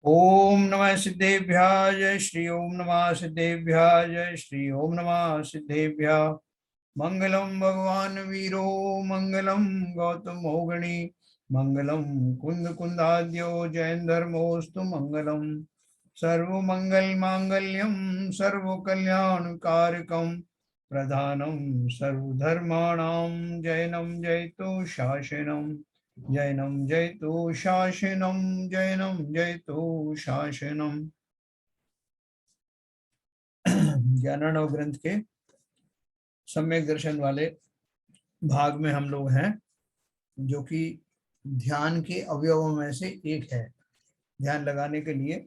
ओम नमः सिद्धेभ्यः जय श्री ओम नमः सिद्धेभ्यः जय श्री ओम नमः सिद्धेभ्यः। मंगलम भगवान वीरो मंगलम गौतम मोहिनी मंगलम कुंद कुंदाद्यो जैन धर्मोस्तु मंगलम। सर्वमंगल मांगल्यम सर्व कल्याण कारकम प्रधानम सर्वधर्माणां जैनम जयतु शासनम। जैनम जयतु शासनम जैनम जयतु शासनम। ज्ञानार्णव ग्रंथ के सम्यक दर्शन वाले भाग में हम लोग हैं, जो कि ध्यान के अवयवों में से एक है। ध्यान लगाने के लिए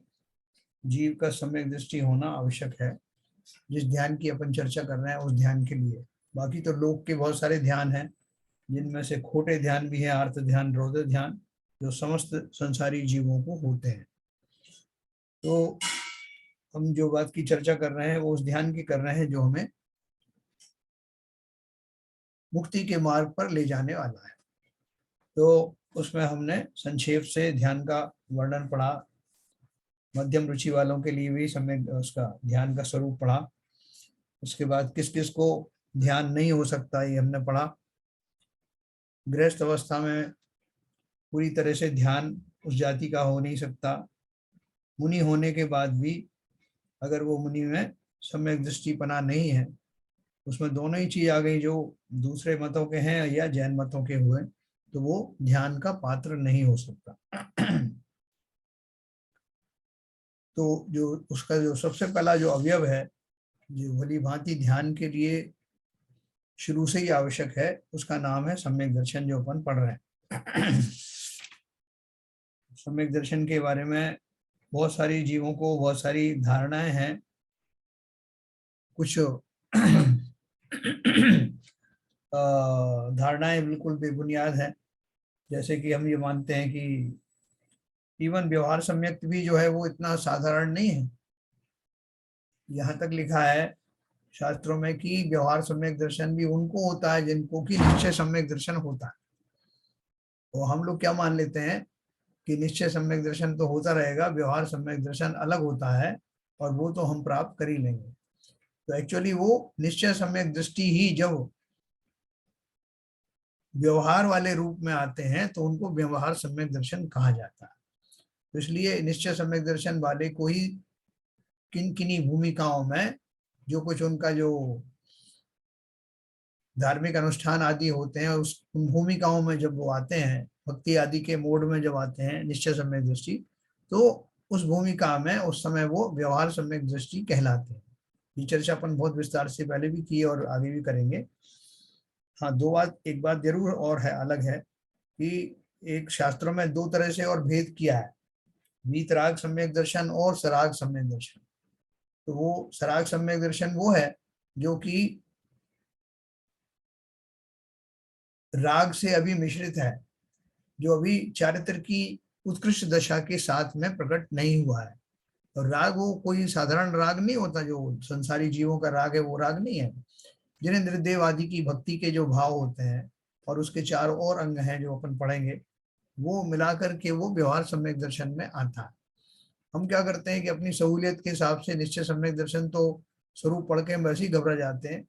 जीव का सम्यक दृष्टि होना आवश्यक है। जिस ध्यान की अपन चर्चा कर रहे हैं उस ध्यान के लिए। बाकी तो लोक के बहुत सारे ध्यान हैं, जिनमें से खोटे ध्यान भी है, अर्थ ध्यान, रौद्र ध्यान, जो समस्त संसारी जीवों को होते हैं। तो हम जो बात की चर्चा कर रहे हैं वो उस ध्यान की कर रहे हैं जो हमें मुक्ति के मार्ग पर ले जाने वाला है। तो उसमें हमने संक्षेप से ध्यान का वर्णन पढ़ा, मध्यम रुचि वालों के लिए भी सम्यक उसका ध्यान का स्वरूप पढ़ा। उसके बाद किस किस को ध्यान नहीं हो सकता ये हमने पढ़ा। गृहस्थ अवस्था में पूरी तरह से ध्यान उस जाति का हो नहीं सकता। मुनि होने के बाद भी अगर वो मुनि में सम्यक दृष्टिपना नहीं है, उसमें दोनों ही चीज आ गई, जो दूसरे मतों के हैं या जैन मतों के हुए, तो वो ध्यान का पात्र नहीं हो सकता। तो जो उसका जो सबसे पहला जो अवयव है, जो भली भांति ध्यान के लिए शुरू से ही आवश्यक है, उसका नाम है सम्यक दर्शन, जो अपन पढ़ रहे हैं। सम्यक दर्शन के बारे में बहुत सारी जीवों को बहुत सारी धारणाएं हैं। कुछ धारणाएं बिल्कुल बेबुनियाद है। जैसे कि हम ये मानते हैं कि इवन व्यवहार सम्यक भी जो है वो इतना साधारण नहीं है। यहाँ तक लिखा है शास्त्रों में कि व्यवहार सम्यक दर्शन भी उनको होता है जिनको कि निश्चय सम्यक दर्शन होता है। तो हम लोग क्या मान लेते हैं कि निश्चय सम्यक दर्शन तो होता रहेगा, व्यवहार सम्यक दर्शन अलग होता है और वो तो हम प्राप्त कर ही लेंगे। तो एक्चुअली वो निश्चय सम्यक दृष्टि ही जब व्यवहार वाले रूप में आते हैं तो उनको व्यवहार सम्यक दर्शन कहा जाता है। तो इसलिए निश्चय सम्यक दर्शन वाले को ही किन किन्हीं भूमिकाओं में, जो कुछ उनका जो धार्मिक अनुष्ठान आदि होते हैं, उस उन भूमिकाओं में जब वो आते हैं, भक्ति आदि के मोड में जब आते हैं निश्चय सम्यक दृष्टि, तो उस भूमिका में उस समय वो व्यवहार सम्यक दृष्टि कहलाते हैं। ये चर्चा अपन बहुत विस्तार से पहले भी की और आगे भी करेंगे। हाँ, एक बात जरूर और है, अलग है कि एक शास्त्रों में दो तरह से और भेद किया है, वीतराग सम्यक दर्शन और सराग सम्यक दर्शन। तो वो सराग सम्यक दर्शन वो है जो कि राग से अभी मिश्रित है, जो अभी चारित्र की उत्कृष्ट दशा के साथ में प्रकट नहीं हुआ है। और राग वो कोई साधारण राग नहीं होता, जो संसारी जीवों का राग है वो राग नहीं है। जिनेन्द्र देव आदि की भक्ति के जो भाव होते हैं और उसके चार और अंग हैं जो अपन पढ़ेंगे, वो मिलाकर के वो व्यवहार सम्यक दर्शन में आता है। हम क्या करते हैं कि अपनी सहूलियत के हिसाब से निश्चय सम्यक दर्शन तो स्वरूप पढ़ के वैसे ही घबरा जाते हैं,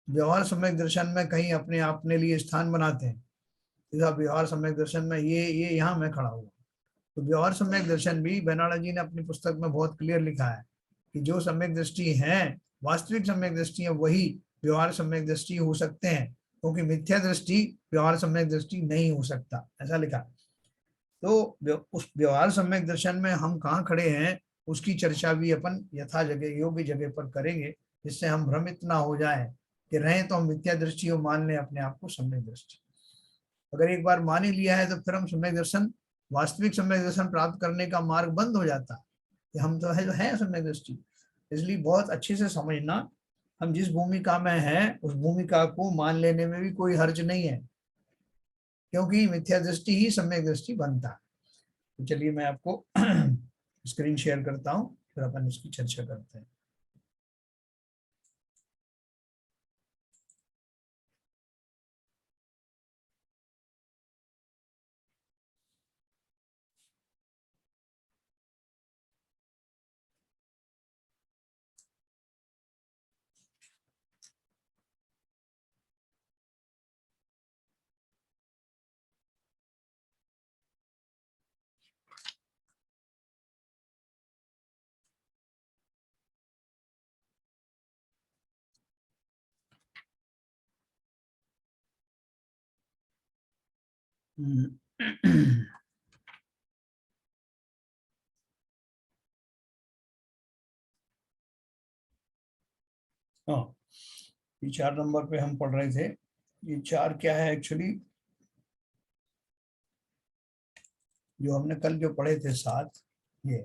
व्यवहार सम्यक दर्शन में कहीं अपने अपने लिए स्थान बनाते हैं। जैसा व्यवहार सम्यक दर्शन में ये यहाँ मैं खड़ा हुआ। तो व्यवहार सम्यक दर्शन भी बेनाला जी ने अपनी पुस्तक में बहुत क्लियर लिखा है कि जो सम्यक दृष्टि है, वास्तविक सम्यक दृष्टि है, वही व्यवहार सम्यक दृष्टि हो सकते हैं, क्योंकि मिथ्या दृष्टि व्यवहार सम्यक दृष्टि नहीं हो सकता, ऐसा लिखा। तो उस व्यवहार सम्यक दर्शन में हम कहाँ खड़े हैं उसकी चर्चा भी अपन यथा जगह योग्य जगह पर करेंगे, जिससे हम भ्रमित ना हो जाए कि रहें तो हम मिथ्या दृष्टि और मान लें अपने आप को सम्यक दृष्टि। अगर एक बार मान ही लिया है तो फिर हम सम्यक दर्शन, वास्तविक सम्यक दर्शन प्राप्त करने का मार्ग बंद हो जाता है कि हम तो है जो है सम्यक दृष्टि। इसलिए बहुत अच्छे से समझना, हम जिस भूमिका में हैं उस भूमिका को मान लेने में भी कोई हर्ज नहीं है, क्योंकि मिथ्या दृष्टि ही सम्यक दृष्टि बनता है। तो चलिए मैं आपको स्क्रीन शेयर करता हूँ, फिर अपन इसकी चर्चा करते हैं। हाँ, ये 4 नंबर पे हम पढ़ रहे थे। ये 4 क्या है एक्चुअली, जो हमने कल जो पढ़े थे 7, ये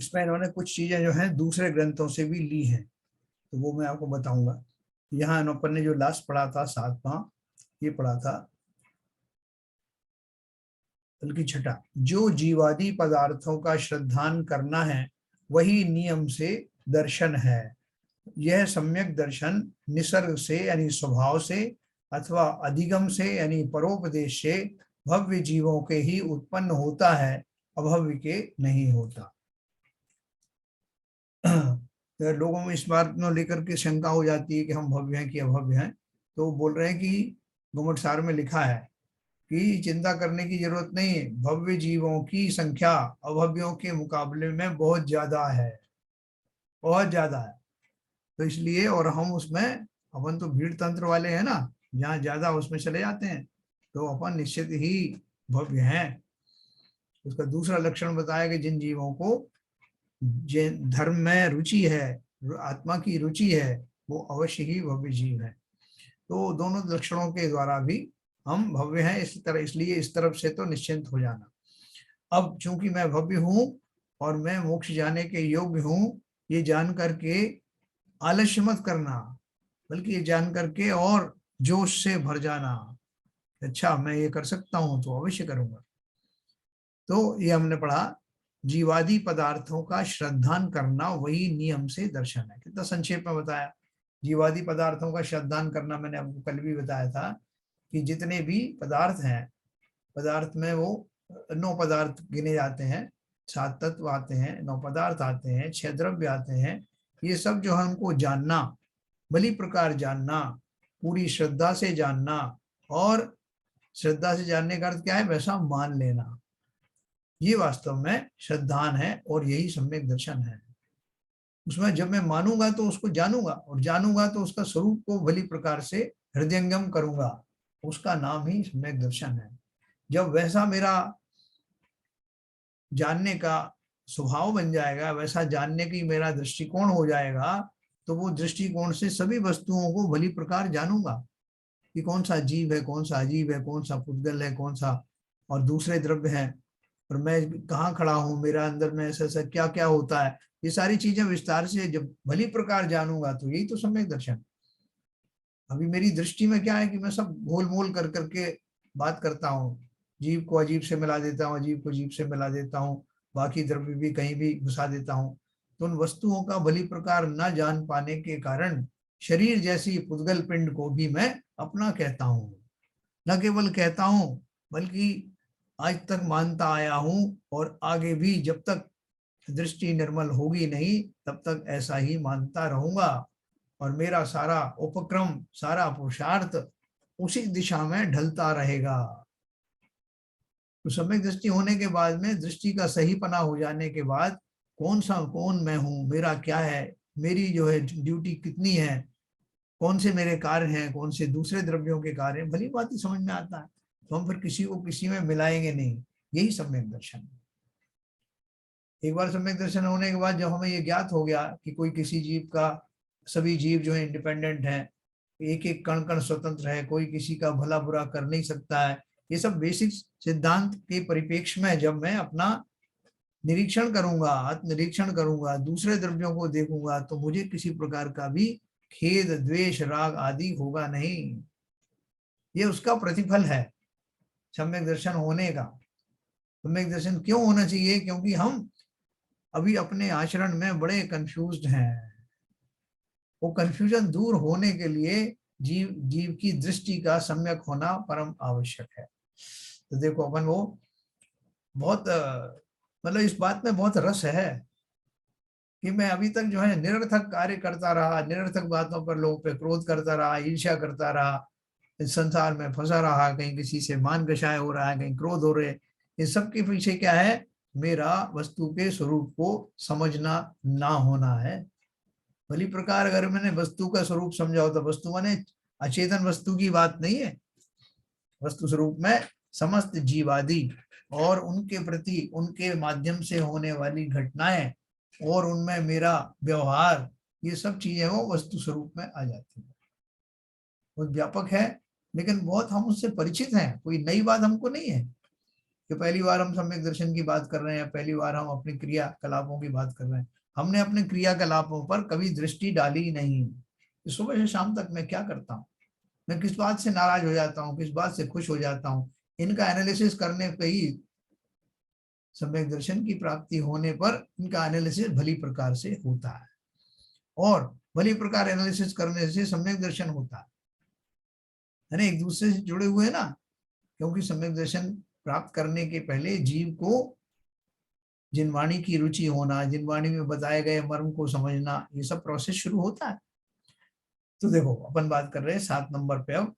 इसमें इन्होंने कुछ चीजें जो हैं दूसरे ग्रंथों से भी ली हैं, तो वो मैं आपको बताऊंगा। यहाँ अपन ने जो लास्ट पढ़ा था 7वां, ये पढ़ा था बल्कि छठा, जो जीवादि पदार्थों का श्रद्धान करना है वही नियम से दर्शन है। यह सम्यक दर्शन निसर्ग से यानी स्वभाव से अथवा अधिगम से यानी परोपदेश से भव्य जीवों के ही उत्पन्न होता है, अभव्य के नहीं होता। तो लोगों में इस बात को लेकर के शंका हो जाती है कि हम भव्य हैं कि अभव्य हैं, तो बोल रहे हैं कि घुमट सार में लिखा है कि चिंता करने की जरूरत नहीं है, भव्य जीवों की संख्या अभव्यों के मुकाबले में बहुत ज्यादा है, बहुत ज्यादा है। तो इसलिए, और हम उसमें, अपन तो भीड़ तंत्र वाले हैं ना, जहाँ ज्यादा उसमें चले जाते हैं, तो अपन निश्चित ही भव्य हैं। उसका दूसरा लक्षण बताया कि जिन जीवों को जिन धर्म में रुचि है, आत्मा की रुचि है, वो अवश्य ही भव्य जीव है। तो दोनों लक्षणों के द्वारा भी हम भव्य हैं, इस तरह, इसलिए इस तरफ से तो निश्चिंत हो जाना। अब चूंकि मैं भव्य हूं और मैं मोक्ष जाने के योग्य हूं, ये जान करके आलस्य मत करना, बल्कि ये जान करके और जोश से भर जाना। अच्छा, मैं ये कर सकता हूं तो अवश्य करूंगा। तो ये हमने पढ़ा, जीवादि पदार्थों का श्रद्धान करना वही नियम से दर्शन है। कितना संक्षेप में बताया। जीवादि पदार्थों का श्रद्धान करना मैंने आपको कल भी बताया था कि जितने भी पदार्थ हैं, पदार्थ में वो 9 पदार्थ गिने जाते हैं, 7 तत्व आते हैं, 9 पदार्थ आते हैं, 6 द्रव्य आते हैं। ये सब जो है हमको जानना, भली प्रकार जानना, पूरी श्रद्धा से जानना, और श्रद्धा से जानने का अर्थ क्या है, वैसा मान लेना, ये वास्तव में श्रद्धान है और यही सम्यक दर्शन है। उसमें जब मैं मानूंगा तो उसको जानूंगा, और जानूंगा तो उसका स्वरूप को भली प्रकार से हृदयंगम करूंगा, उसका नाम ही सम्यक दर्शन है। जब वैसा मेरा जानने का स्वभाव बन जाएगा, वैसा जानने की मेरा दृष्टिकोण हो जाएगा, तो वो दृष्टिकोण से सभी वस्तुओं को भली प्रकार जानूंगा कि कौन सा जीव है, कौन सा अजीब है, कौन सा पुद्गल है, कौन सा और दूसरे द्रव्य हैं, और मैं कहाँ खड़ा हूँ, मेरा अंदर में ऐसा ऐसा क्या क्या होता है, ये सारी चीजें विस्तार से जब भली प्रकार जानूंगा तो यही तो सम्यक दर्शन। अभी मेरी दृष्टि में क्या है कि मैं सब गोल मोल कर करके बात करता हूँ, जीव को अजीब से मिला देता हूँ, अजीब को जीव से मिला देता हूँ, बाकी द्रव्य भी कहीं भी घुसा देता हूँ। तो उन वस्तुओं का भली प्रकार न जान पाने के कारण शरीर जैसी पुद्गल पिंड को भी मैं अपना कहता हूँ। न केवल कहता हूँ, बल्कि आज तक मानता आया हूँ, और आगे भी जब तक दृष्टि निर्मल होगी नहीं तब तक ऐसा ही मानता रहूंगा, और मेरा सारा उपक्रम, सारा पुरुषार्थ उसी दिशा में ढलता रहेगा। तो सम्यक दृष्टि होने के बाद में, दृष्टि का सही पना हो जाने के बाद, कौन मैं हूँ, मेरा क्या है, मेरी जो है ड्यूटी कितनी है, कौन से मेरे कार्य हैं, कौन से दूसरे द्रव्यों के कार्य हैं, भली बात ही समझ में आता है। तो हम फिर किसी को किसी में मिलाएंगे नहीं, यही सम्यक दर्शन है। एक बार सम्यक दर्शन होने के बाद जब हमें ये ज्ञात हो गया कि कोई किसी जीव का, सभी जीव जो है इंडिपेंडेंट हैं, एक एक कण कण स्वतंत्र है, कोई किसी का भला बुरा कर नहीं सकता है, ये सब बेसिक सिद्धांत के परिप्रेक्ष्य में जब मैं अपना निरीक्षण करूंगा, आत्मनिरीक्षण करूंगा, दूसरे द्रव्यों को देखूंगा, तो मुझे किसी प्रकार का भी खेद, द्वेष, राग आदि होगा नहीं। ये उसका प्रतिफल है सम्यक दर्शन होने का। सम्यक दर्शन क्यों होना चाहिए? क्योंकि हम अभी अपने आचरण में बड़े कंफ्यूज्ड हैं। वो कंफ्यूजन दूर होने के लिए जीव की दृष्टि का सम्यक होना परम आवश्यक है। तो देखो, अपन वो बहुत मतलब इस बात में बहुत रस है कि मैं अभी तक जो है निरर्थक कार्य करता रहा, निरर्थक बातों पर लोगों पे क्रोध करता रहा, ईर्ष्या करता रहा, इस संसार में फंसा रहा, कहीं किसी से मान गशाय हो रहा है, कहीं क्रोध हो रहे। इस सब के पीछे क्या है? मेरा वस्तु के स्वरूप को समझना ना होना है। भली प्रकार अगर मैंने वस्तु का स्वरूप समझा हो तो वस्तु माने अचेतन वस्तु की बात नहीं है। वस्तु स्वरूप में समस्त जीवादि और उनके प्रति उनके माध्यम से होने वाली घटनाएं और उनमें मेरा व्यवहार, ये सब चीजें वो वस्तु स्वरूप में आ जाती है। वो व्यापक है, लेकिन बहुत हम उससे परिचित हैं, कोई नई बात हमको नहीं है कि पहली बार हम सम्यक दर्शन की बात कर रहे हैं, पहली बार हम अपनी क्रियाकलापों की बात कर रहे हैं। हमने अपने क्रियाकलापों पर कभी दृष्टि डाली ही नहीं। सुबह से शाम तक मैं क्या करता हूँ, मैं किस बात से नाराज हो जाता हूँ, किस बात से खुश हो जाता हूँ, इनका एनालिसिस करने पे ही सम्यक दर्शन की प्राप्ति होने पर इनका एनालिसिस भली प्रकार से होता है, और भली प्रकार एनालिसिस करने से सम्यक दर्शन होता है ना, एक दूसरे से जुड़े हुए ना। क्योंकि सम्यक दर्शन प्राप्त करने के पहले जीव को जिनवाणी की रुचि होना, जिनवाणी में बताए गए मर्म को समझना, ये सब प्रोसेस शुरू होता है। तो देखो अपन बात कर रहे हैं 7 नंबर पे अब,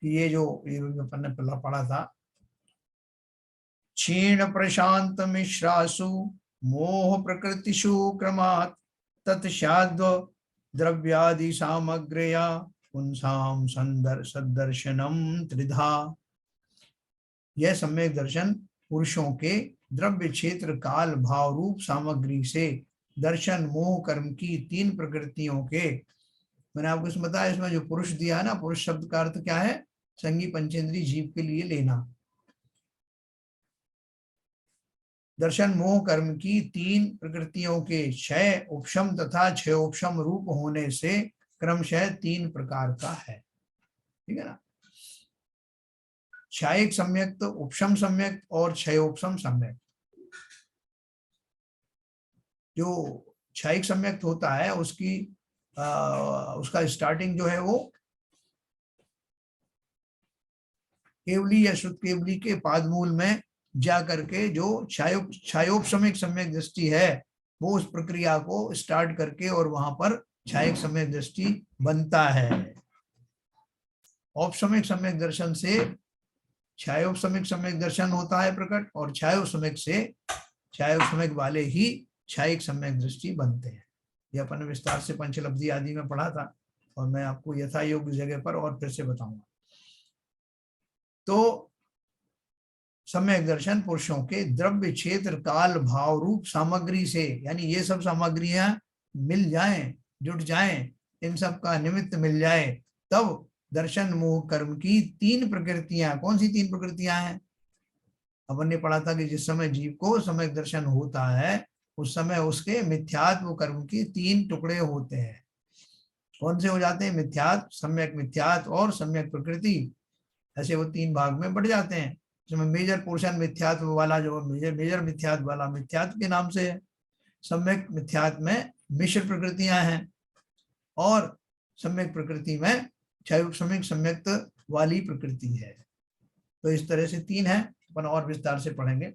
ये जो अपन ने पहला पढ़ा था, क्षीण प्रशांत मिश्रासु मोह प्रकृतिषु क्रमात् तत्शाद्व द्रव्यादि सामग्र्या पुंसाम सदर्शनम त्रिधा। यह सम्यक दर्शन पुरुषों के द्रव्य क्षेत्र काल भाव रूप सामग्री से दर्शन मोह कर्म की 3 प्रकृतियों के, मैंने आपको इसमें बताया, इसमें जो पुरुष दिया है ना, पुरुष शब्द का अर्थ क्या है, संगी पंचेंद्रीय जीव के लिए लेना। दर्शन मोह कर्म की 3 प्रकृतियों के क्षय उपशम तथा क्षयोपशम रूप होने से क्रमशः 3 प्रकार का है। ठीक है ना, क्षयिक सम्यक, तो उपशम सम्यक और क्षयोपशम सम्यक। जो क्षयिक सम्यक होता है उसकी उसका स्टार्टिंग जो है वो केवली या शुद्ध केवली के पादमूल में जा करके जो क्षयोपशमिक सम्यक दृष्टि है, वो उस प्रक्रिया को स्टार्ट करके और वहां पर क्षयिक सम्यक दृष्टि बनता है। औपशमिक सम्यक दर्शन से क्षयोपशमिक सम्यक दर्शन होता है प्रकट, और क्षयोपशमिक से क्षयोपशमिक वाले ही क्षयिक सम्यक दृष्टि बनते हैं। ये अपन ने विस्तार से पंचलब्धि आदि में पढ़ा था, और मैं आपको यथा योग्य जगह पर और फिर से बताऊंगा। तो सम्यक दर्शन पुरुषों के द्रव्य क्षेत्र काल भाव रूप सामग्री से, यानी ये सब सामग्रियां मिल जाएं, जुट जाएं, इन सब का निमित्त मिल जाए, तब दर्शन मोह कर्म की 3 प्रकृतियां, कौन सी 3 प्रकृतियां हैं, अपन ने पढ़ा था कि जिस समय जीव को सम्यक दर्शन होता है उस समय उसके मिथ्यात्व कर्म की 3 टुकड़े होते हैं। कौन से हो जाते हैं, मिथ्यात्व, सम्यक मिथ्यात्व और सम्यक प्रकृति। ऐसे वो 3 भाग में बढ़ जाते हैं, जिसमें मेजर पोर्शन मिथ्यात्व वाला, जो मेजर मिथ्यात्व वाला मिथ्यात्व के नाम से है। सम्यक मिथ्यात्व में मिश्र प्रकृतियां हैं, और सम्यक प्रकृति में क्षयोपशमिक सम्यक वाली प्रकृति है। तो इस तरह से 3 है, अपन और विस्तार से पढ़ेंगे।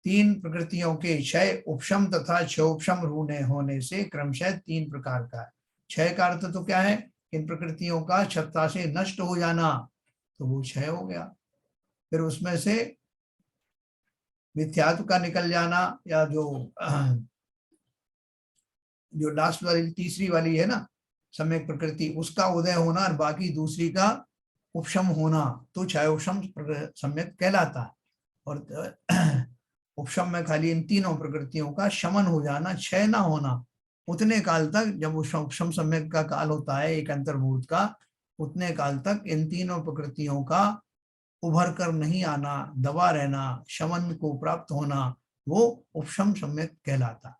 3 प्रकृतियों के क्षय उपशम तथा क्षयोपशम होने से क्रमशः 3 प्रकार का है। क्षय का अर्थ तो क्या है, इन प्रकृतियों का क्षमता से नष्ट हो जाना, तो वो क्षय हो गया। फिर उसमें से मिथ्यात्व का निकल जाना, या जो लास्ट वाली तीसरी वाली है ना सम्यक प्रकृति, उसका उदय होना और बाकी दूसरी का उपशम होना, तो क्षयोपशम सम्यक कहलाता है। और उपशम में खाली इन 3 प्रकृतियों का शमन हो जाना, क्षय ना होना, उतने काल तक, जब उपशम सम्यक का काल होता है एक अंतर्भूत का, उतने काल तक इन 3 प्रकृतियों का उभर कर नहीं आना, दबा रहना, शमन को प्राप्त होना, वो उपशम सम्यक कहलाता।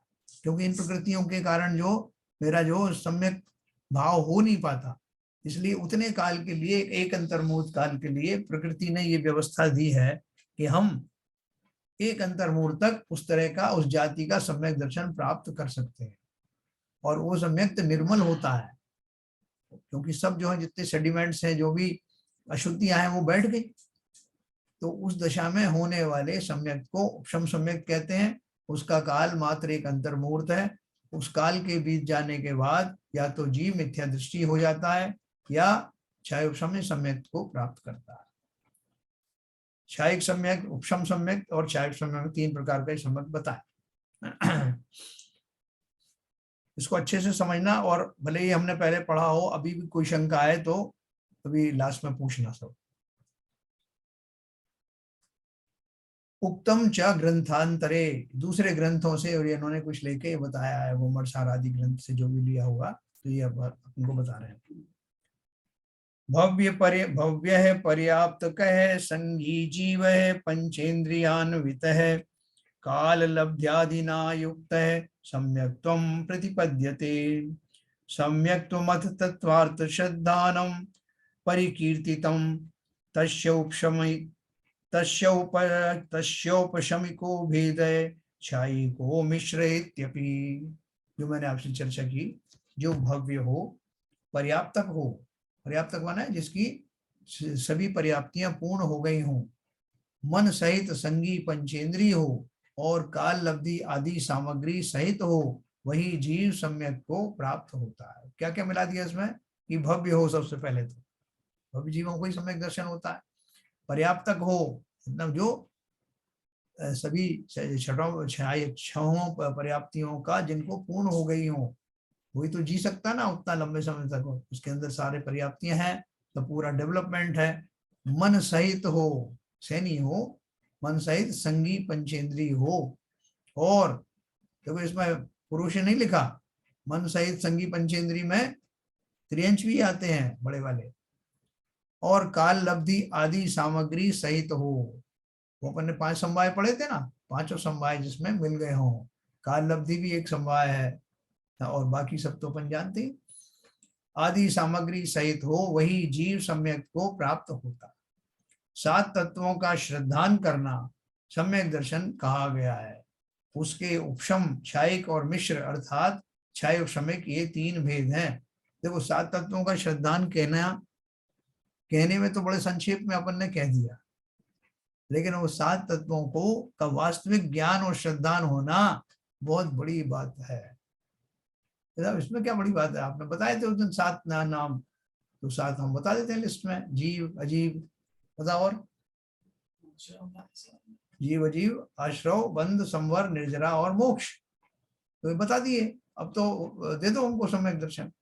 क्योंकि इन प्रकृतियों के कारण जो मेरा जो सम्यक भाव हो नहीं पाता, इसलिए उतने काल के लिए, एक अंतर्मुहूर्त काल के लिए प्रकृति ने ये व्यवस्था दी है कि हम एक अंतर्मुहूर्त तक उस तरह का, उस जाति का सम्यक दर्शन प्राप्त कर सकते हैं। और वो सम्यक निर्मल होता है, क्योंकि सब जो है जितने सेडिमेंट्स हैं, जो भी अशुद्धियां हैं, वो बैठ गई। तो उस दशा में होने वाले सम्यक को उपशम सम्यक कहते हैं। उसका काल मात्र एक अंतर्मुहूर्त है। उस काल के बीत जाने के बाद या तो जीव मिथ्या दृष्टि हो जाता है, या क्षयोपशम सम्यक को प्राप्त करता है। क्षयिक सम्यक, उपशम सम्यक और क्षयिक सम्यक 3 प्रकार का सम्यक बताए। इसको अच्छे से समझना, और भले ही हमने पहले पढ़ा हो, अभी भी कोई शंका है तो अभी लास्ट में पूछना सब। उक्तम च ग्रंथांतरे, दूसरे ग्रंथों से, और इन्होंने कुछ लेके बताया है, वो मरसार आदि ग्रंथ से जो भी लिया होगा, तो ये अब उनको बता रहे हैं। भव्य है पर्याप्त कह संगी जीव है पंचेन्द्रियान्वित है काल लब्ध्यादिना युक्त है सम्यक त्वं प्रतिपद्यते सम्यक त्वमथ तत्वार्थ श्रद्धानं परिकीर्तितं तस्योपशमि तस्योप तस्योपशमिको भेदय छायिको मिश्र इत्यपि। जो मैंने आपसे चर्चा की, जो भव्य हो, पर्याप्तक हो, पर्याप्तक माना है जिसकी सभी पर्याप्तियां पूर्ण हो गई हों, मन सहित संगी पंचेंद्रिय हो, और काल लब्धि आदि सामग्री सहित हो, वही जीव सम्यक को प्राप्त होता है। क्या क्या मिला दिया इसमें, कि भव्य हो, सबसे पहले तो भव्य जीवों को ही सम्यक दर्शन होता है। पर्याप्तक हो, मतलब जो सभी छहों पर्याप्तियों का जिनको पूर्ण हो गई हो, वही तो जी सकता ना उतना लंबे समय तक हो, उसके अंदर सारे पर्याप्तियां हैं, तो पूरा डेवलपमेंट है। मन सहित हो, सैनी हो, मन सहित संगी पंचेंद्री हो, और देखो इसमें पुरुष नहीं लिखा, मन सहित संगी पंचेंद्री में त्रियंश भी आते हैं बड़े वाले, और काल लब्धि आदि सामग्री सहित हो। वो अपन ने 5 समवाय पढ़े थे ना, 5 समवाय जिसमें मिल गए हों, काल लब्धि भी एक समवाय है, और बाकी सब तो अपन जानते हैं। आदि सामग्री सहित हो, वही जीव सम्यक को प्राप्त होता। 7 तत्वों का श्रद्धान करना सम्यक दर्शन कहा गया है। उसके उपशम, क्षायिक और मिश्र, अर्थात क्षय उपशमिक, ये 3 भेद हैं। देखो 7 तत्वों का श्रद्धान कहने में तो बड़े संक्षेप में अपन ने कह दिया, लेकिन वो 7 तत्वों को का वास्तविक ज्ञान और श्रद्धान होना बहुत बड़ी बात है। इसमें क्या बड़ी बात है, आपने बताए थे उस दिन 7 नाम, तो 7 हम बता देते हैं लिस्ट में, जीव अजीव, बताओ, और जीव अजीव आश्रव बंध संवर निर्जरा और मोक्ष, तो ये बता दिए। अब तो दे दो हमको सम्यक दर्शन।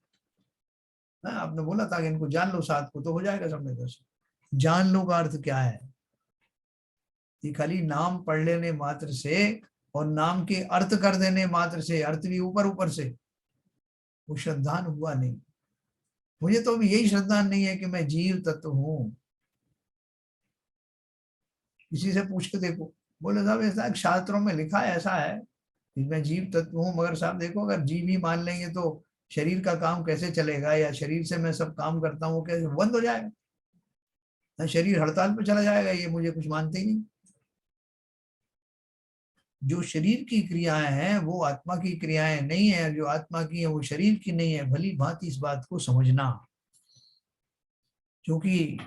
आपने बोला था कि इनको जान लो 7 को, तो हो जाएगा सम्यक दर्शन। जान लो का अर्थ क्या है, कि खाली नाम पढ़ लेने मात्र से और नाम के अर्थ कर देने मात्र से, अर्थ भी ऊपर ऊपर से, वो श्रद्धान हुआ नहीं। मुझे तो अभी यही श्रद्धान नहीं है कि मैं जीव तत्व हूं। किसी से पूछ के देखो, बोले साहब ऐसा शास्त्रों में लिखा है, ऐसा है कि मैं जीव तत्व हूं, मगर साहब देखो अगर जीव ही मान लेंगे तो शरीर का काम कैसे चलेगा, या शरीर से मैं सब काम करता हूँ कैसे बंद हो जाएगा, शरीर हड़ताल पे चला जाएगा, ये मुझे कुछ मानते ही नहीं। जो शरीर की क्रियाएं हैं वो आत्मा की क्रियाएं नहीं है, जो आत्मा की है वो शरीर की नहीं है। भली भांति इस बात को समझना, क्योंकि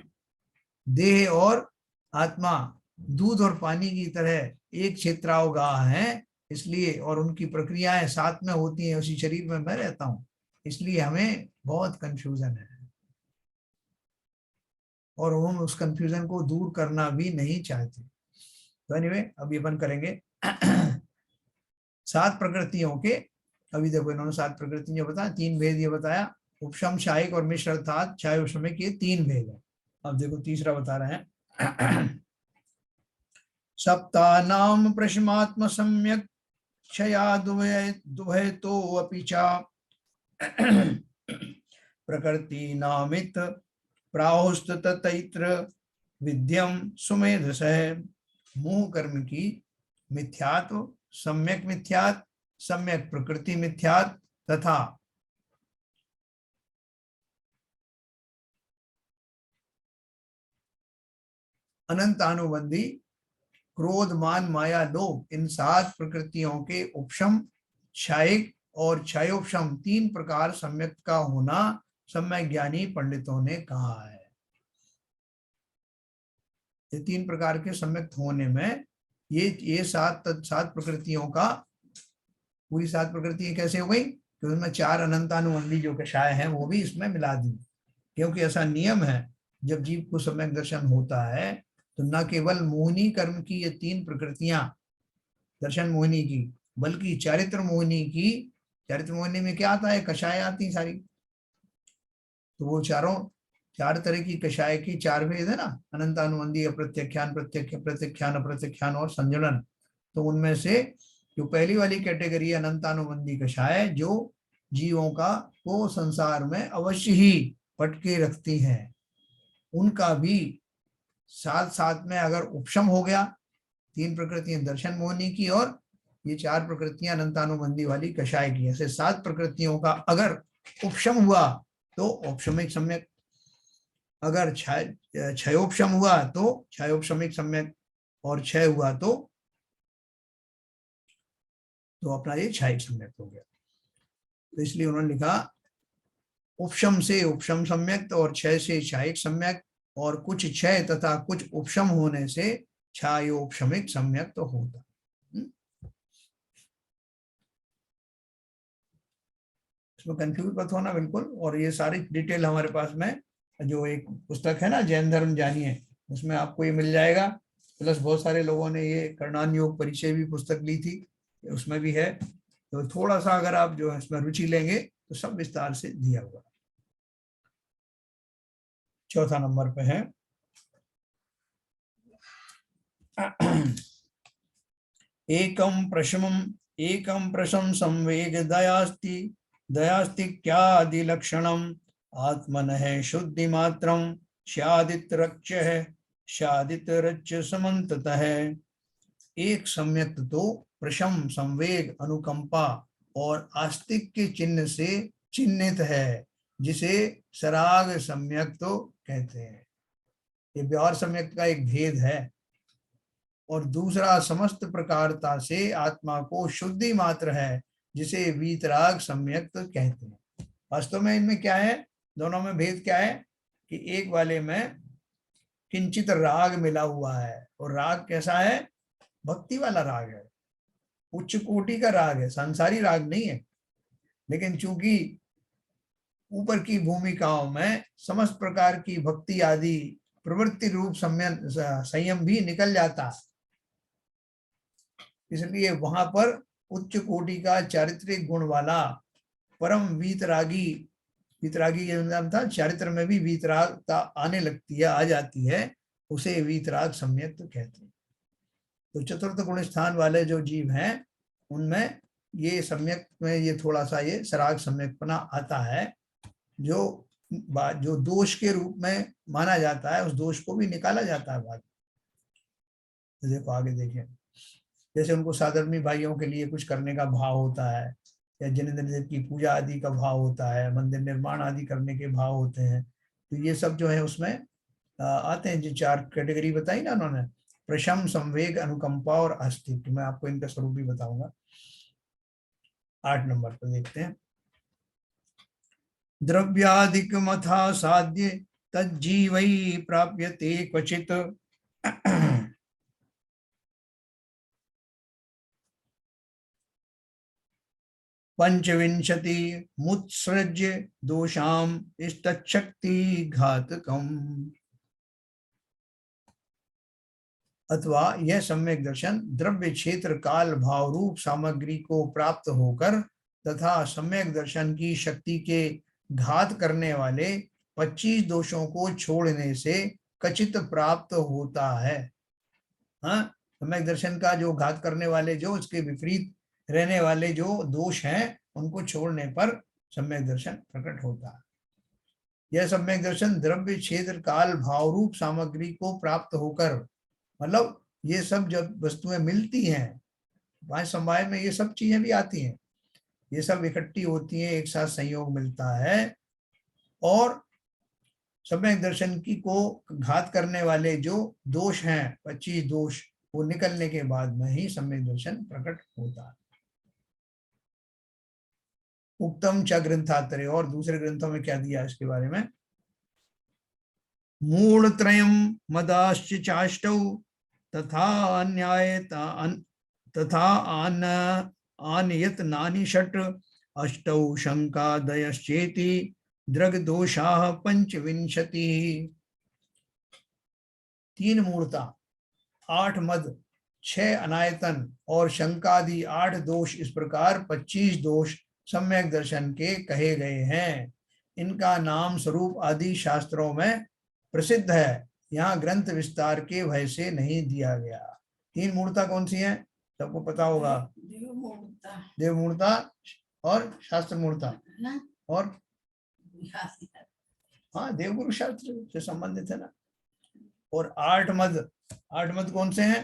देह और आत्मा दूध और पानी की तरह एक क्षेत्रावगाह है, इसलिए, और उनकी प्रक्रियाएं साथ में होती हैं, उसी शरीर में मैं रहता हूं, इसलिए हमें बहुत कंफ्यूजन है, और हम उस कंफ्यूजन को दूर करना भी नहीं चाहते। तो एनीवे अभी अपन करेंगे 7 प्रकृतियों के। अभी देखो इन्होंने 7 प्रकृति जो बताया, 3 भेद ये बताया, उपशम क्षायिक और मिश्र, अर्थात क्षय उपशमिक, ये 3 भेद है। अब देखो तीसरा बता रहे हैं सप्तानाम प्रशमात्म सम्यक क्षया दुभय तो अपि च प्रकृति नामित प्राहुस्त तत्र विद्यम सुमेधस है। मुंह कर्म की मिथ्यात्व, सम्यक मिथ्यात्, सम्यक प्रकृति मिथ्यात्, तथा अनंतानुबंधी क्रोध मान माया लोभ, इन 7 प्रकृतियों के उपशम, क्षयिक और क्षयोपशम 3 प्रकार सम्यक का होना सम्यक ज्ञानी पंडितों ने कहा है। ये 3 प्रकार के सम्यक होने में ये 7 प्रकृतियों का, पूरी 7 प्रकृतियां कैसे हो गई, तो उसमें 4 अनंतानुबंधी जो कषाय हैं वो भी इसमें मिला दी, क्योंकि ऐसा नियम है जब जीव को सम्यक दर्शन होता है तो न केवल मोहिनी कर्म की ये 3 प्रकृतियां दर्शन मोहिनी की, बल्कि चारित्र मोहिनी की चारित्र मोहिनी में क्या आता है, कषाय आती सारी। तो वो चार तरह की कषाय की चार भेद है ना, अनंतानुबंधी, अप्रत्यख्यान, प्रत्यख्यान, अप्रत्यख्यान और संजनन। तो उनमें से जो पहली वाली कैटेगरी अनंतानुबंधी कषाय, जो जीवों का को संसार में अवश्य ही पटके रखती हैं, उनका भी साथ साथ में अगर उपशम हो गया, तीन प्रकृतियां दर्शन मोहिनी की और ये चार प्रकृतियां अनंतानुबंधी वाली कषाय की, ऐसे 7 प्रकृतियों का अगर उपशम हुआ तो औपशमिक सम्यक, अगर क्षयोपशम हुआ तो क्षयोपशमिक सम्यक, और क्षय हुआ तो अपना ये क्षयिक सम्यक हो गया। तो इसलिए उन्होंने लिखा उपशम से उपशम सम्यक और क्षय से क्षयिक सम्यक, और कुछ क्षय तथा कुछ उपशम होने से क्षयोपशमिक सम्यक तो होता। इसमें कंफ्यूज मत होना बिल्कुल। और ये सारी डिटेल हमारे पास में जो एक पुस्तक है ना, जैन धर्म जानिए, उसमें आपको ये मिल जाएगा। प्लस बहुत सारे लोगों ने ये कर्णान योग परिचय भी पुस्तक ली थी, उसमें भी है। तो थोड़ा सा अगर आप जो है इसमें रुचि लेंगे तो सब विस्तार से दिया हुआ। चौथा नंबर पे है एकम प्रशम संवेग दयास्ति, दयास्ति क्यादि लक्षणम आत्मनः शुद्धि मात्रम शादित रक्ष है, शादित रच समन्ततः। एक सम्यक तो प्रशम संवेग अनुकंपा और आस्तिक के चिन्ह से चिन्हित है, जिसे सराग सम्यक तो कहते हैं। ये व्यवहार सम्यक का एक भेद है। और दूसरा समस्त प्रकारता से आत्मा को शुद्धि मात्र है, जिसे वीतराग सम्यक कहते हैं। वास्तव में इनमें क्या है, दोनों में भेद क्या है कि एक वाले में किंचित राग मिला हुआ है, और राग कैसा है, भक्ति वाला राग है, उच्च कोटि का राग है, संसारी राग नहीं है। लेकिन चूंकि ऊपर की भूमिकाओं में समस्त प्रकार की भक्ति आदि प्रवृत्ति रूप संयम भी निकल जाता है, इसलिए वहां पर उच्च कोटि का चारित्रिक गुण वाला परम वीतरागी, वीतरागी के नाम था, चारित्र में भी वीतरागता आने लगती है, आ जाती है, उसे वीतराग सम्यक तो कहते हैं। तो चतुर्थ गुण स्थान वाले जो जीव हैं उनमें ये सम्यक में ये थोड़ा सा ये सराग सम्यकपना आता है, जो दोष के रूप में माना जाता है, उस दोष को भी निकाला जाता है बाद। तो देखो आगे देखें, जैसे उनको साधर्मी भाइयों के लिए कुछ करने का भाव होता है, या जिनेंद्र देव की पूजा आदि का भाव होता है, मंदिर निर्माण आदि करने के भाव होते हैं। तो ये सब जो है उसमें आते हैं। जो 4 कैटेगरी बताई ना उन्होंने, प्रशम, संवेग, अनुकंपा और आस्तिक, मैं आपको इनका स्वरूप भी बताऊंगा। 8 नंबर पर देखते हैं। द्रव्याधिक मथा साध्य तज्जीवै प्राप्यते क्वचित पंचविंशति मुत्सृज्य दोषाम इष्टशक्ति घातकम। अथवा यह सम्यक दर्शन द्रव्य क्षेत्र काल भाव रूप सामग्री को प्राप्त होकर तथा सम्यक दर्शन की शक्ति के घात करने वाले 25 दोषों को छोड़ने से कचित प्राप्त होता है। हाँ, सम्यक दर्शन का जो घात करने वाले, जो उसके विपरीत रहने वाले जो दोष हैं, उनको छोड़ने पर सम्यक दर्शन प्रकट होता है। यह सम्यक दर्शन द्रव्य क्षेत्र काल भाव रूप सामग्री को प्राप्त होकर, मतलब ये सब जब वस्तुएं मिलती हैं, 5 समवाय में ये सब चीजें भी आती हैं, ये सब इकट्ठी होती हैं, एक साथ संयोग मिलता है, और सम्यक दर्शन की को घात करने वाले जो दोष हैं, 25 दोष, वो निकलने के बाद में ही सम्यक दर्शन प्रकट होता है। उक्तम च ग्रंथातरे, और दूसरे ग्रंथों में क्या दिया इसके बारे में, मूल त्रयम मदाश्च चाष्टौ तथा अन्यायता तथा आनयत नानी षट अष्टौ शंकादयश्चेति द्रग दोषाः पंचविंशति। 3 मूर्ता, 8 मद, 6 अनायतन और शंकादि 8 दोष, इस प्रकार 25 दोष सम्यक दर्शन के कहे गए हैं। इनका नाम स्वरूप आदि शास्त्रों में प्रसिद्ध है, यहाँ ग्रंथ विस्तार के भय से नहीं दिया गया। तीन मूर्ता कौन सी है, सबको पता होगा? देव मूर्ता और शास्त्र मूर्ता और हाँ, देवगुरु शास्त्र से संबंधित है ना। और आठ मद कौन से हैं?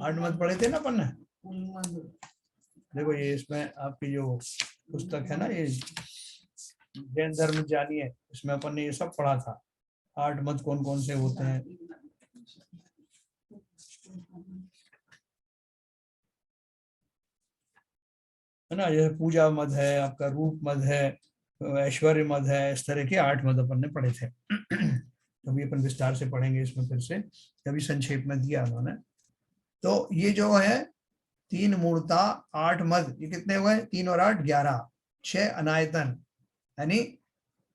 8 मद पढ़े थे ना अपन ने। देखो ये इसमें आपकी जो पुस्तक है ना, ये जैन धर्म जानिए, इसमें अपन ने ये सब पढ़ा था। 8 मद कौन कौन से होते हैं। है ना, जैसे पूजा मद है, आपका रूप मद है, ऐश्वर्य मद है, इस तरह के 8 मद अपन ने पढ़े थे। अभी अपन विस्तार से पढ़ेंगे इसमें फिर से, अभी संक्षेप में दिया उन्होंने। तो ये जो है 3 मूर्ता 8 मद, ये कितने हुए? 3 और 8 11, 6 अनायतन, यानी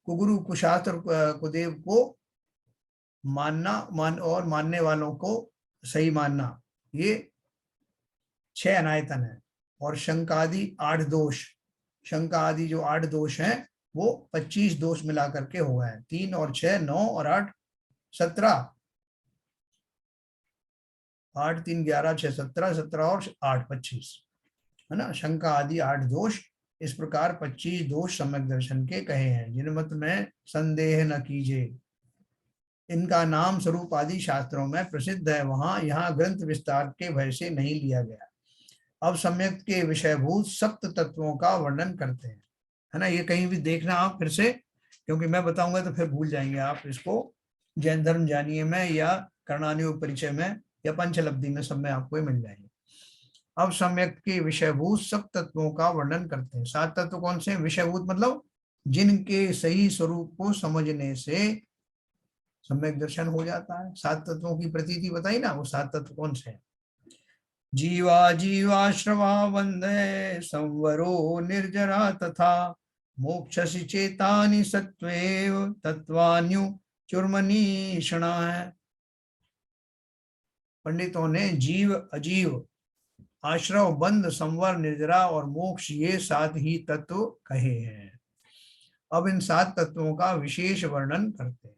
कुगुरु कुशास्त्र कुदेव को और मानने वालों को सही मानना, ये 6 अनायतन है। और शंकादि 8 दोष, शंका आदि जो 8 दोष हैं वो 25 दोष मिला करके हो गए। 3 और 6 9 और 8 17, 8 3 11 6 17, 17 और 8 25, है ना। शंका आदि 8 दोष, इस प्रकार 25 दोष सम्यक दर्शन के कहे हैं, जिनमत में संदेह न कीजिए। इनका नाम स्वरूप आदि शास्त्रों में प्रसिद्ध है, वहां यहाँ ग्रंथ विस्तार के भय से नहीं लिया गया। अब सम्यक के विषयभूत सप्त तत्वों का वर्णन करते हैं, है ना। ये कहीं भी देखना आप फिर से, क्योंकि मैं बताऊंगा तो फिर भूल जाएंगे आप इसको। जैन धर्म जानिए में या कर्णानुयोग परिचय में या पंचलब्धि में, सब में आपको मिल जाएंगे। अब सम्यक के विषयभूत सब तत्वों का वर्णन करते हैं। 7 तत्व कौन से हैं? विषयभूत मतलब जिनके सही स्वरूप को समझने से सम्यक दर्शन हो जाता है। 7 तत्वों की प्रतीति बताई ना, वो 7 तत्व कौन से हैं? जीवा जीवाश्रवा वंदे संवरो निर्जरा तथा मोक्षसि चेतानि सत्वेव तत्वान्यु चुर्मनीषणा है। पंडितों ने जीव अजीव आश्रव बंध संवर निर्जरा और मोक्ष ये 7 ही तत्व कहे हैं। अब इन 7 तत्वों का विशेष वर्णन करते हैं।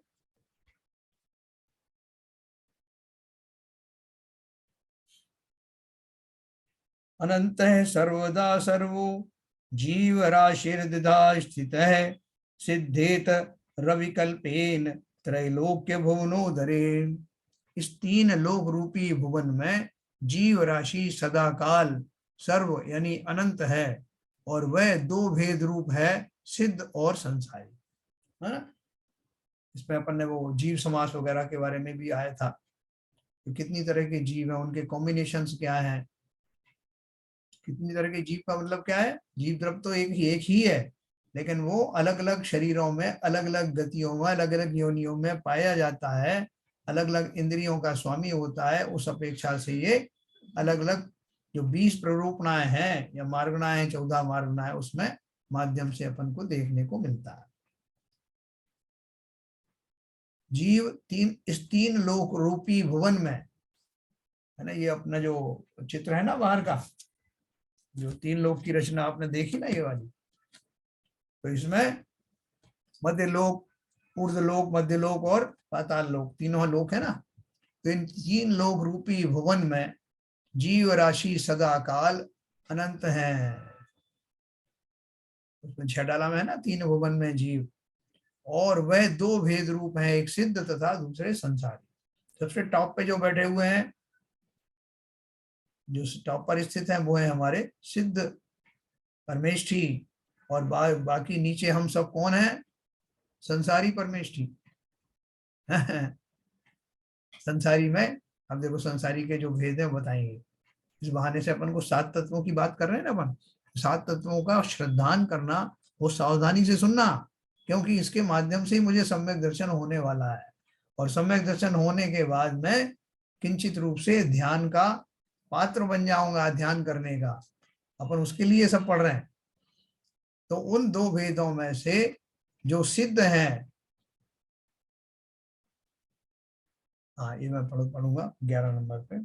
अनंत है सर्वदा सर्वो जीव राशिर्द्विधा स्थित है सिद्धेत रविकल्पेन त्रैलोक्य भुवनोदरे। इस 3 लोक रूपी भुवन में जीव राशि सदा काल सर्व यानी अनंत है, और वह 2 भेद रूप है, सिद्ध और संसारी, है ना। इसमें अपन ने वो जीव समास वगैरह के बारे में भी आया था, तो कितनी तरह के जीव हैं, उनके कॉम्बिनेशंस क्या हैं। कितनी तरह के जीव का मतलब क्या है? जीव द्रव्य तो एक ही है, लेकिन वो अलग अलग शरीरों में, अलग अलग गतियों में, अलग अलग योनियों में पाया जाता है, अलग अलग इंद्रियों का स्वामी होता है। उस अपेक्षा से ये अलग अलग जो 20 प्ररूपणाएं हैं या मार्गणाएं, 14 मार्गणाएं, उसमें माध्यम से अपन को देखने को मिलता है। जीव इस 3 लोक रूपी भुवन में, है ना, ये अपना जो चित्र है ना बाहर का, जो 3 लोक की रचना आपने देखी ना ये वाली, तो इसमें मध्य लोक, ऊर्ध्व लोक, मध्य लोक और पाताल लोक, तीनों लोक है ना। तो इन 3 लोक रूपी भुवन में जीव राशि सदा काल अनंत है। उसमें 6 डाला में है ना, 3 भुवन में जीव, और वह 2 भेद रूप हैं, एक सिद्ध तथा दूसरे संसारी। सबसे टॉप पे जो बैठे हुए हैं, जो टॉप पर स्थित हैं, वो है हमारे सिद्ध परमेष्ठी, और बाकी नीचे हम सब कौन है? संसारी परमेष्ठी। संसारी में अब देखो, संसारी के जो भेद है बताएंगे। इस बहाने से अपन को 7 तत्वों की बात कर रहे हैं ना अपन, 7 तत्वों का श्रद्धान करना, वो सावधानी से सुनना, क्योंकि इसके माध्यम से ही मुझे सम्यक दर्शन होने वाला है। और सम्यक दर्शन होने के बाद मैं किंचित रूप से ध्यान का पात्र बन जाऊंगा, ध्यान करने का। अपन उसके लिए सब पढ़ रहे हैं। तो उन 2 भेदों में से जो सिद्ध है, हाँ ये मैं पढ़ूंगा 11 नंबर पे।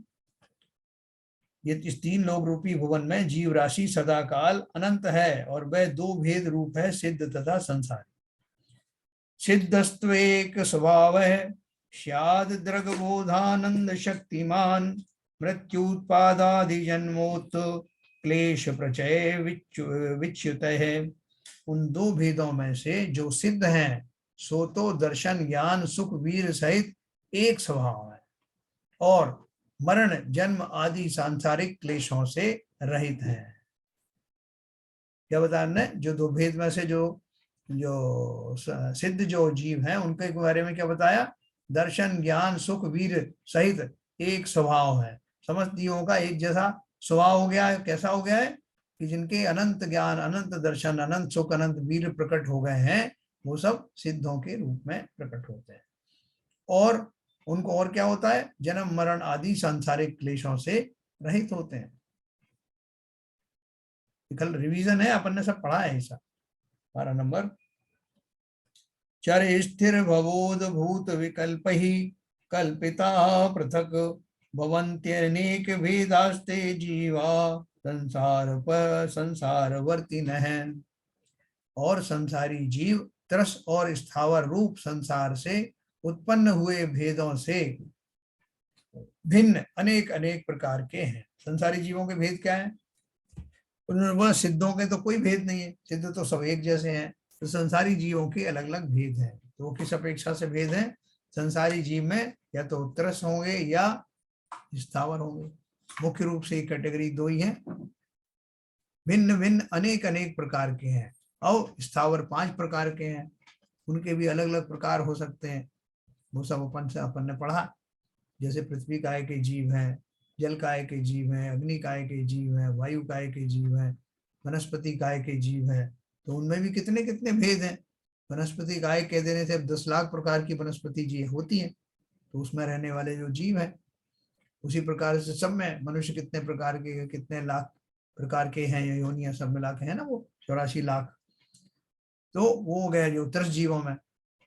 ये इस तीन लोक रूपी भुवन में जीव राशि सदा काल अनंत है और वह दो भेद रूप है, सिद्ध तथा संसार। सिद्धस्त्वेक स्वभाव स्याद दृग्बोधानंद शक्तिमान मृत्युत्पादादि जन्मोत क्लेश प्रचय विच्युत है। उन दो भेदों में से जो सिद्ध हैं सो तो दर्शन ज्ञान सुख वीर सहित एक स्वभाव है और मरण जन्म आदि सांसारिक क्लेशों से रहित है। क्या बता रहे हैं? जो दो भेद में से जो जो सिद्ध जो जीव हैं उनके बारे में क्या बताया? दर्शन ज्ञान सुख वीर सहित एक स्वभाव है। समस्त जीवों का एक जैसा स्वभाव हो गया है। कैसा हो गया है कि जिनके अनंत ज्ञान अनंत दर्शन अनंत सुख अनंत वीर प्रकट हो गए हैं, वो सब सिद्धों के रूप में प्रकट होते हैं। और उनको और क्या होता है? जन्म मरण आदि सांसारिक क्लेशों से रहित होते हैं। कल रिवीजन है, अपन ने सब पढ़ा है ऐसा। 12 नंबर, चर स्थिर भवोद भूत विकल्प ही कल्पिता पृथक भवन्त्यनेक भेदास्ते जीवा संसार वर्ती न। और संसारी जीव त्रस और स्थावर रूप संसार से उत्पन्न हुए भेदों से भिन्न अनेक अनेक प्रकार के हैं। संसारी जीवों के भेद क्या है? वह सिद्धों के तो कोई भेद नहीं है, सिद्ध तो सब एक जैसे हैं। तो संसारी जीवों के अलग अलग भेद हैं। तो किस अपेक्षा से भेद हैं? संसारी जीव में या तो त्रस होंगे या स्थावर होंगे। मुख्य रूप से कैटेगरी दो ही है। भिन्न भिन्न अनेक अनेक प्रकार के हैं और स्थावर 5 प्रकार के हैं। उनके भी अलग अलग प्रकार हो सकते हैं। वो सब अपन ने पढ़ा। जैसे पृथ्वी काय के जीव हैं, जल काय के जीव हैं, अग्नि काय के जीव हैं, वायु काय के जीव हैं, वनस्पति काय के जीव हैं। तो उनमें भी कितने कितने भेद हैं। वनस्पति काय कह देने से 10 लाख प्रकार की वनस्पति जी होती है, तो उसमें रहने वाले जो जीव हैं उसी प्रकार से सब में मनुष्य कितने प्रकार के, कितने लाख प्रकार के हैं, योनियां सब मिला के है ना, वो 84 लाख। तो वो हो गया जो त्रस जीवों में।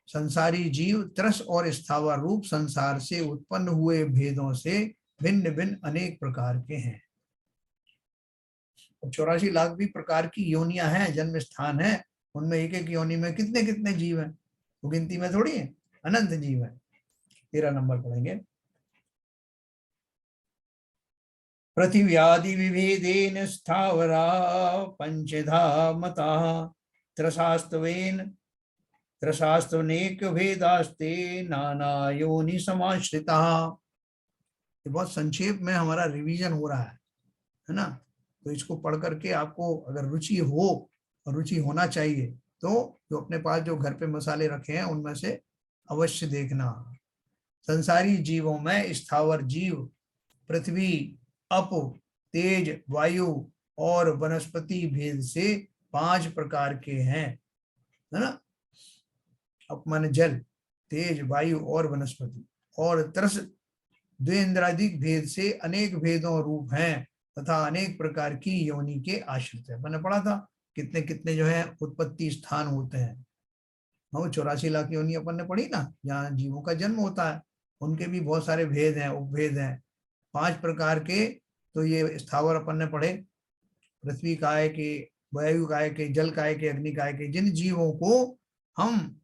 संसारी जीव त्रस और स्थावर रूप संसार से उत्पन्न हुए भेदों से भिन्न भिन्न अनेक प्रकार के हैं। 84 लाख भी प्रकार की योनियां हैं, जन्म स्थान है। उनमें एक एक योनि में कितने कितने जीव हैं, वो गिनती में थोड़ी है, अनंत जीव है। 13 नंबर पढ़ेंगे। पृथिव्यादि विभेदेन स्थावरा पंचधा मता त्रसास्तवेक भेदास्ते नाना योनि समाश्रिता। ये बहुत संक्षेप में हमारा रिवीजन हो रहा है ना। तो इसको पढ़ करके आपको अगर रुचि हो, और रुचि होना चाहिए, तो जो अपने पास जो घर पे मसाले रखे हैं उनमें से अवश्य देखना। संसारी जीवों में स्थावर जीव पृथ्वी अप तेज वायु और वनस्पति भेद से 5 प्रकार के हैं, है ना। अप माने जल, तेज वायु और वनस्पति। और त्रस द्वेन्द्राधिक भेद से अनेक भेदों रूप हैं तथा अनेक प्रकार की योनि के आश्रित है। मैंने पढ़ा था कितने कितने जो है उत्पत्ति स्थान होते हैं। 84 लाख योनि अपन ने पढ़ी ना, जहाँ जीवों का जन्म होता है। उनके भी बहुत सारे भेद हैं, उपभेद हैं 5 प्रकार के। तो ये स्थावर अपन ने पढ़े, पृथ्वी काय के, वायु काय के, जल काय के, अग्नि काय के, जिन जीवों को हम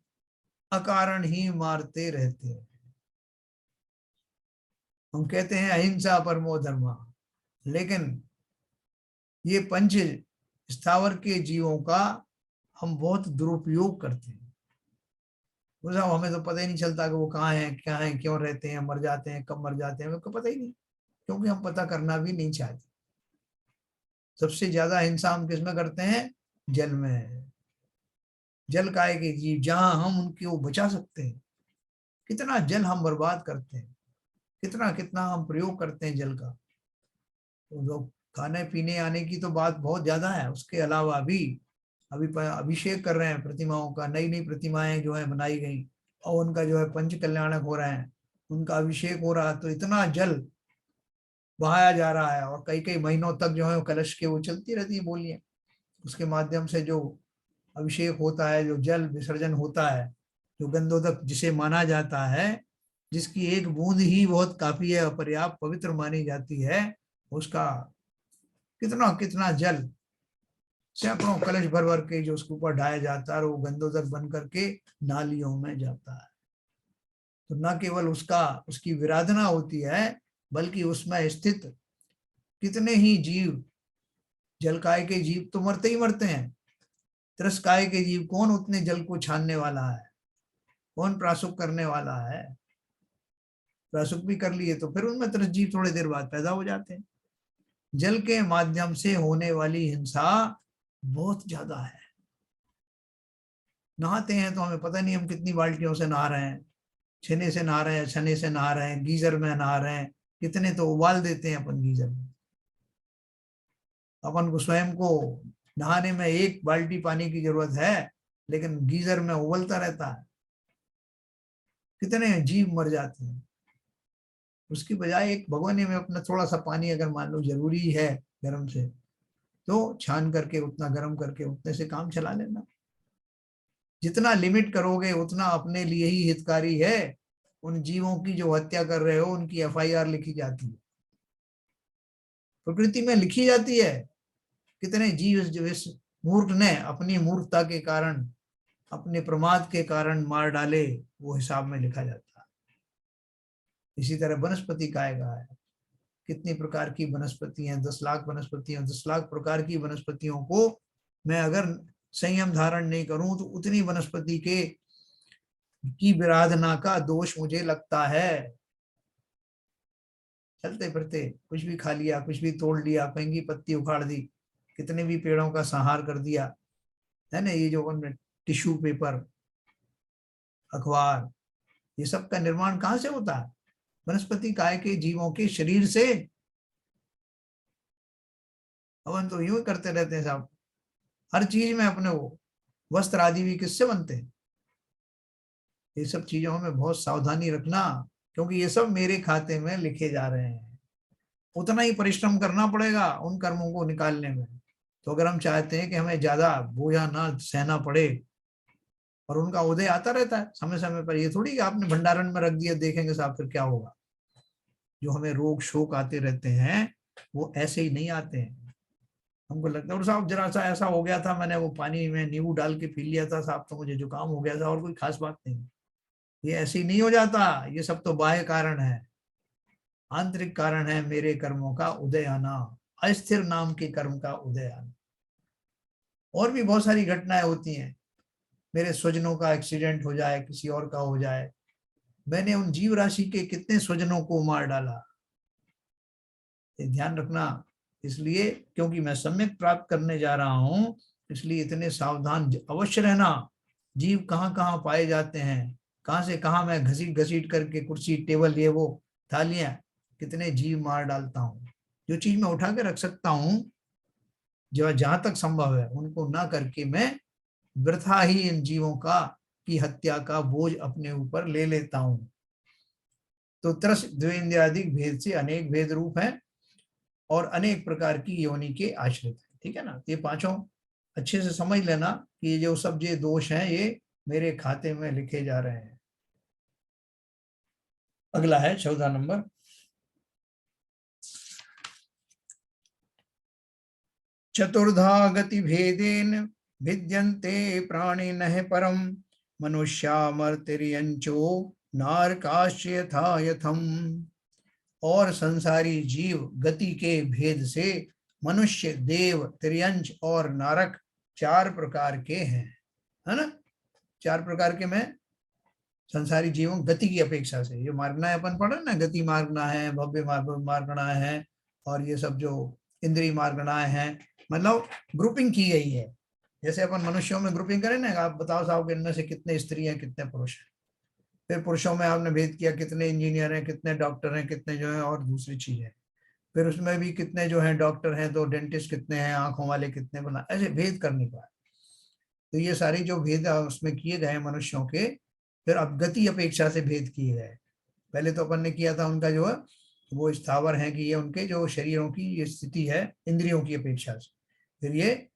अकारण ही मारते रहते हैं। हम कहते हैं अहिंसा परमो धर्मा, लेकिन ये पंच स्थावर के जीवों का हम बहुत दुरुपयोग करते हैं। हमें तो पता ही नहीं चलता कि वो कहाँ हैं, क्या हैं, क्यों रहते हैं, मर जाते हैं, कब मर जाते हैं, हमको पता ही नहीं, क्योंकि हम पता करना भी नहीं चाहते। सबसे ज्यादा हिंसा हम किसमें करते हैं? जल में। जल काय के जीव जहां हम उनको बचा सकते हैं, कितना जल हम बर्बाद करते हैं, कितना कितना हम प्रयोग करते हैं जल का। तो लोग खाने पीने आने की तो बात बहुत ज्यादा है, उसके अलावा भी अभी अभिषेक कर रहे हैं प्रतिमाओं का। नई नई प्रतिमाएं जो है बनाई गई और उनका जो है पंच कल्याणक हो रहे हैं, उनका अभिषेक हो रहा है। तो इतना जल बहाया जा रहा है और कई कई महीनों तक जो है कलश के वो चलती रहती है बोलियां। उसके माध्यम से जो अभिषेक होता है, जो जल विसर्जन होता है, जो गंधोदक जिसे माना जाता है, जिसकी एक बूंद ही बहुत काफी है, पर्याप्त पवित्र मानी जाती है, उसका कितना कितना जल सैकड़ों कलश भर भर के जो उसके ऊपर ढाया जाता है और वो गंदोदक बन करके नालियों में जाता है। तो न केवल उसका उसकी विराधना होती है, बल्कि उसमें स्थित कितने ही जीव, जलकाय के जीव तो मरते ही मरते हैं, त्रसकाय के जीव कौन उतने जल को छानने वाला है, कौन प्रासुक करने वाला है। प्रासुक भी कर लिए तो फिर उनमें त्रस जीव थोड़ी देर बाद पैदा हो जाते हैं। जल के माध्यम से होने वाली हिंसा बहुत ज्यादा है। नहाते हैं तो हमें पता नहीं हम कितनी बाल्टियों से नहा रहे हैं, छेने से नहा रहे हैं, छने से नहा रहे हैं, गीजर में नहा रहे हैं, कितने तो उबाल देते हैं अपन गीजर में। अपन को स्वयं को नहाने में एक बाल्टी पानी की जरूरत है, लेकिन गीजर में उबलता रहता है, कितने जीव मर जाते हैं। उसकी बजाय एक भगोने में अपना थोड़ा सा पानी अगर मान लो जरूरी है गर्म से, तो छान करके उतना गर्म करके उतने से काम चला लेना। जितना लिमिट करोगे उतना अपने लिए ही हितकारी है। उन जीवों की जो हत्या कर रहे हो उनकी एफआईआर लिखी जाती है, प्रकृति में लिखी जाती है। कितने जीव जो इस मूर्ख ने अपनी मूर्खता के कारण, अपने प्रमाद के कारण मार डाले, वो हिसाब में लिखा जाता है। इसी तरह वनस्पति काय का है, कितनी प्रकार की वनस्पति हैं, 10 लाख वनस्पतियां, 10 लाख प्रकार की वनस्पतियों को मैं अगर संयम धारण नहीं करूं तो उतनी वनस्पति के की विराधना का दोष मुझे लगता है। चलते फिरते कुछ भी खा लिया, कुछ भी तोड़ लिया, कहीं की पत्ती उखाड़ दी, कितने भी पेड़ों का संहार कर दिया, है ना। ये जो टिश्यू पेपर, अखबार, ये सब का निर्माण कहाँ से होता है? वनस्पति काय के जीवों के शरीर से। अपन तो यूं ही करते रहते हैं साहब, हर चीज में अपने वो वस्त्र आदि भी किससे बनते हैं। ये सब चीजों में बहुत सावधानी रखना, क्योंकि ये सब मेरे खाते में लिखे जा रहे हैं। उतना ही परिश्रम करना पड़ेगा उन कर्मों को निकालने में। तो अगर हम चाहते हैं कि हमें ज्यादा बोझा ना सहना पड़े, और उनका उदय आता रहता है समय समय पर, ये थोड़ी कि आपने भंडारण में रख दिया देखेंगे साहब फिर क्या होगा। जो हमें रोग शोक आते रहते हैं वो ऐसे ही नहीं आते हैं। हमको लगता है और साहब जरा सा ऐसा हो गया था, मैंने वो पानी में नींबू डाल के पी लिया था साहब तो मुझे जुकाम हो गया था, और कोई खास बात नहीं। ये ऐसे ही नहीं हो जाता, ये सब तो बाह्य कारण है। आंतरिक कारण है मेरे कर्मों का उदय आना, अस्थिर नाम के कर्म का उदय आना। और भी बहुत सारी घटनाएं होती हैं, मेरे स्वजनों का एक्सीडेंट हो जाए, किसी और का हो जाए, मैंने उन जीव राशि के कितने स्वजनों को मार डाला। ये ध्यान रखना। इसलिए क्योंकि मैं सम्यक प्राप्त करने जा रहा हूं, इसलिए इतने सावधान अवश्य रहना। जीव कहाँ कहाँ पाए जाते हैं, कहाँ से कहाँ मैं घसीट घसीट करके कुर्सी टेबल ये वो थालियां, कितने जीव मार डालता हूँ। जो चीज मैं उठा के रख सकता हूँ, जो जहां तक संभव है उनको ना करके मैं वृथा ही इन जीवों का की हत्या का बोझ अपने ऊपर ले लेता हूं। तो त्रस द्वेन्द्रियादिक भेद से अनेक भेद रूप है और अनेक प्रकार की योनि के आश्रित है। ठीक है ना। ये पांचों अच्छे से समझ लेना कि ये जो सब ये दोष हैं ये मेरे खाते में लिखे जा रहे हैं। अगला है 14 नंबर। चतुर्धा गति भेदेन भिद्यन्ते प्राणिनः परम मनुष्यामर्तिर्यंचो नारकाश्च यथा यथम। और संसारी जीव गति के भेद से मनुष्य, देव, तिर्यंच और नारक 4 प्रकार के हैं, है ना। 4 प्रकार के में संसारी जीवों गति की अपेक्षा से, जो मार्गना अपन पढ़े ना, गति मार्गना है, भव्य मार्गना है, और ये सब जो इंद्रिय मार्गनाएं हैं, मतलब ग्रुपिंग की गई है। जैसे अपन मनुष्यों में ग्रुपिंग करें ना, आप बताओ साहब इनमें से कितने स्त्री हैं कितने पुरुष हैं। फिर पुरुषों में आपने भेद किया, कितने इंजीनियर हैं, कितने डॉक्टर हैं, कितने जो है और दूसरी चीज है। फिर उसमें भी कितने जो है डॉक्टर हैं, तो डेंटिस्ट कितने हैं, आंखों वाले कितने, बना ऐसे भेद कर नहीं पाए। तो ये सारी जो भेद उसमें किए गए मनुष्यों के, फिर अब गति अपेक्षा से भेद किए गए। पहले तो अपन ने किया था उनका जो है वो स्थावर है कि ये उनके जो शरीरों की ये स्थिति है इंद्रियों की अपेक्षा से। फिर ये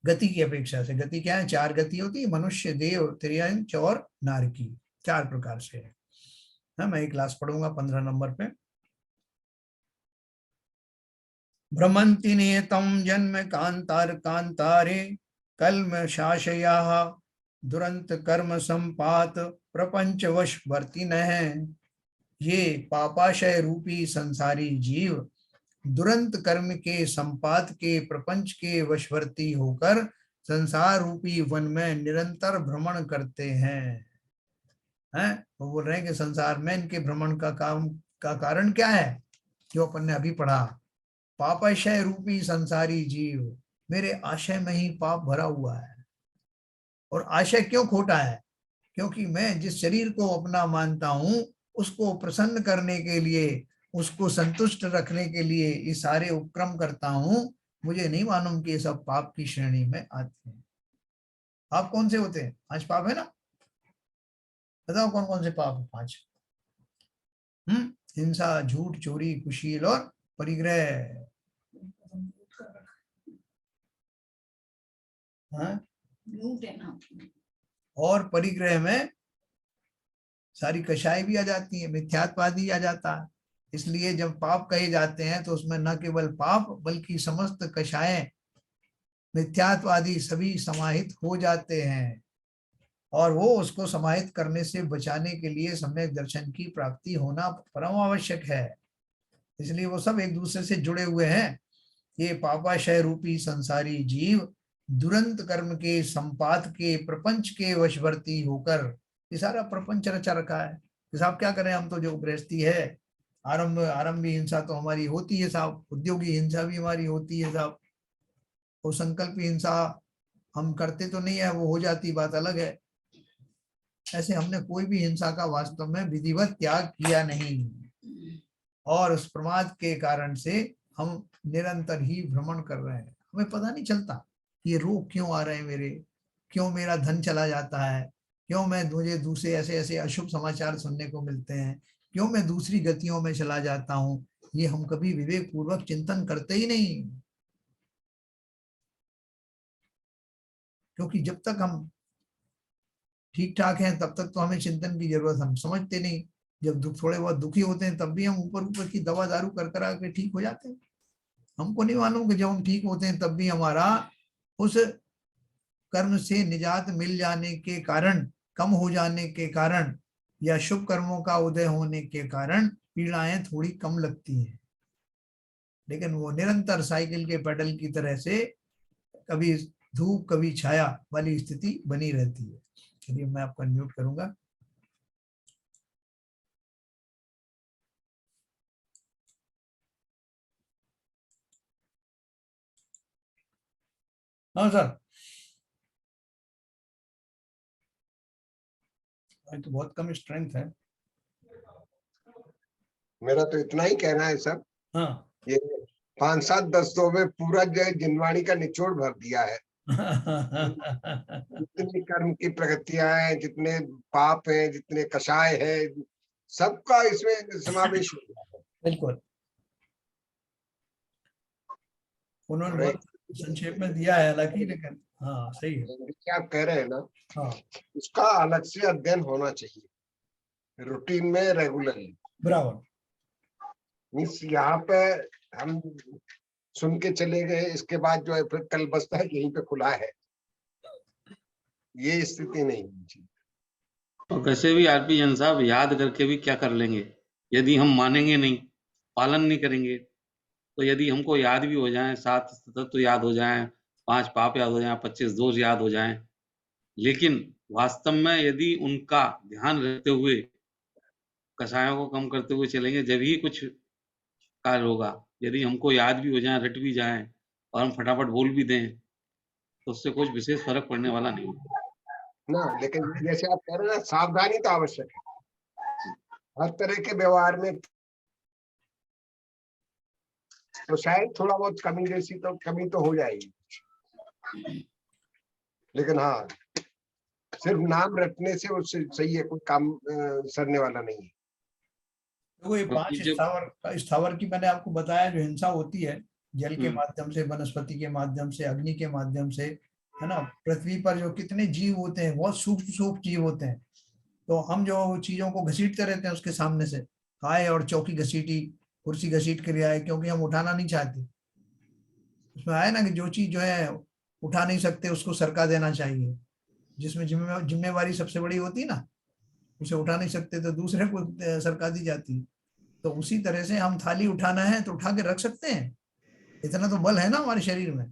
गति की अपेक्षा से, गति क्या है, 4 गति होती है, मनुष्य, देव, तिर्यंच और नारकी, 4 प्रकार से है। मैं एक क्लास पढ़ूंगा 15 नंबर पे। भ्रमन्ति नियतं जन्म कांतार कांतारे कल्म शाशयाः दुरंत कर्म संपात प्रपंच वश वर्तिनः। ये पापाशय रूपी संसारी जीव दुरंत कर्म के संपात के प्रपंच के वशवर्ती होकर संसार रूपी वन में निरंतर भ्रमण करते हैं। वो बोल रहे हैं कि संसार में इनके भ्रमण का कारण क्या है, जो अपन ने अभी पढ़ा, पापाशय रूपी संसारी जीव, मेरे आशय में ही पाप भरा हुआ है। और आशय क्यों खोटा है? क्योंकि मैं जिस शरीर को अपना मानता हूं उसको प्रसन्न करने के लिए, उसको संतुष्ट रखने के लिए ये सारे उपक्रम करता हूं। मुझे नहीं मालूम कि ये सब पाप की श्रेणी में आते हैं। पाप कौन से होते हैं? 5 पाप है ना, बताओ कौन कौन से पाप है 5? हिंसा, झूठ, चोरी, कुशील और परिग्रह। और परिग्रह में सारी कषाय भी आ जाती है, मिथ्यात्वादी आ जाता है। इसलिए जब पाप कहे जाते हैं तो उसमें न केवल पाप बल्कि समस्त कषाय, मिथ्यात्वादी सभी समाहित हो जाते हैं। और वो उसको समाहित करने से बचाने के लिए सम्यक दर्शन की प्राप्ति होना परम आवश्यक है। इसलिए वो सब एक दूसरे से जुड़े हुए हैं। ये पापाशय रूपी संसारी जीव दुरंत कर्म के संपात के प्रपंच के वशवर्ती होकर, ये सारा प्रपंच रचा रखा है कि साहब क्या करें, हम तो जो गृहस्थी है, आरंभी हिंसा तो हमारी होती है साहब, उद्योगी हिंसा भी हमारी होती है साहब, वो संकल्प हिंसा हम करते तो नहीं है, वो हो जाती बात अलग है। ऐसे हमने कोई भी हिंसा का वास्तव में विधिवत त्याग किया नहीं, और उस प्रमाद के कारण से हम निरंतर ही भ्रमण कर रहे हैं। हमें पता नहीं चलता ये रोग क्यों आ रहे हैं मेरे, क्यों मेरा धन चला जाता है, क्यों मुझे दूसरे ऐसे ऐसे अशुभ समाचार सुनने को मिलते हैं, क्यों मैं दूसरी गतियों में चला जाता हूं। ये हम कभी विवेक पूर्वक चिंतन करते ही नहीं। क्योंकि जब तक हम ठीक ठाक हैं तब तक तो हमें चिंतन की जरूरत, हम समझते नहीं। जब थोड़े बहुत दुखी होते हैं तब भी हम ऊपर ऊपर की दवा दारू कर करा के ठीक हो जाते हैं। हमको नहीं मालूम कि जब हम ठीक होते हैं तब भी हमारा उस कर्म से निजात मिल जाने के कारण, कम हो जाने के कारण, या शुभ कर्मों का उदय होने के कारण पीड़ाएं थोड़ी कम लगती हैं। लेकिन वो निरंतर साइकिल के पेडल की तरह से कभी धूप कभी छाया वाली स्थिति बनी रहती है। चलिए मैं आपको अनम्यूट करूंगा। हाँ सर, तो बहुत कम स्ट्रेंथ है। मेरा तो इतना ही कहना है सर। हाँ। ये 5-7 दस्तों में पूरा जो है जिनवाणी का निचोड़ भर दिया है। जितनी कर्म की प्रगतियां हैं, जितने पाप हैं, जितने कषाय है, सबका इसमें समावेश हो गया है। बिल्कुल, उन्होंने और बहुत संक्षेप में दिया है हालांकि, लेकिन हाँ सही है। क्या आप कह रहे हैं ना, हाँ उसका अलग से अध्ययन होना चाहिए रूटीन में, रेगुलरली। बराबर। मीन्स यहाँ पे हम सुन के चले गए, इसके बाद जो है फिर कल बस्ता है यहीं पे खुला है, ये स्थिति नहीं होनी चाहिए। और वैसे भी आरपी जन साहब याद करके भी क्या कर लेंगे, यदि हम मानेंगे नहीं, पालन नहीं करेंगे, तो यदि हमको याद भी हो जाए, 7 तत्व याद हो जाए, 5 पाप याद हो जाए, 25 दोष याद हो जाए, लेकिन वास्तव में यदि उनका ध्यान रखते हुए कषायों को कम करते हुए चलेंगे, जब ही कुछ कार्य होगा। यदि हमको याद भी हो जाए, रट भी जाए और हम फटाफट बोल भी दें, तो उससे कुछ विशेष फर्क पड़ने वाला नहीं ना। लेकिन जैसे आप कह रहे हैं ना, सावधानी तो आवश्यक है हर तरह के व्यवहार में। तो शायद थोड़ा बहुत कमी जैसी तो कमी तो हो जाएगी, लेकिन हाँ, सिर्फ नाम रटने से उससे सही है, कोई काम सरने वाला नहीं है। देखो ये 5 स्थावर की मैंने आपको बताया जो हिंसा होती है, जल के माध्यम से, वनस्पति के माध्यम से, अग्नि के माध्यम से, है ना। पृथ्वी पर जो कितने जीव होते हैं, बहुत सूक्ष्म सूक्ष्म जीव होते हैं। तो हम जो चीजों को घसीटते रहते हैं उसके सामने से, आए और चौकी घसीटी, कुर्सी घसीट के लिए आए, क्योंकि हम उठाना नहीं चाहते। उसमें आया ना कि जो चीज जो है उठा नहीं सकते उसको सरका देना चाहिए, जिसमें जिम्मेवारी सबसे बड़ी होती है ना, उसे उठा नहीं सकते तो दूसरे को सरका दी जाती। तो उसी तरह से हम थाली उठाना है तो उठा के रख सकते हैं, इतना तो बल है ना हमारे शरीर में।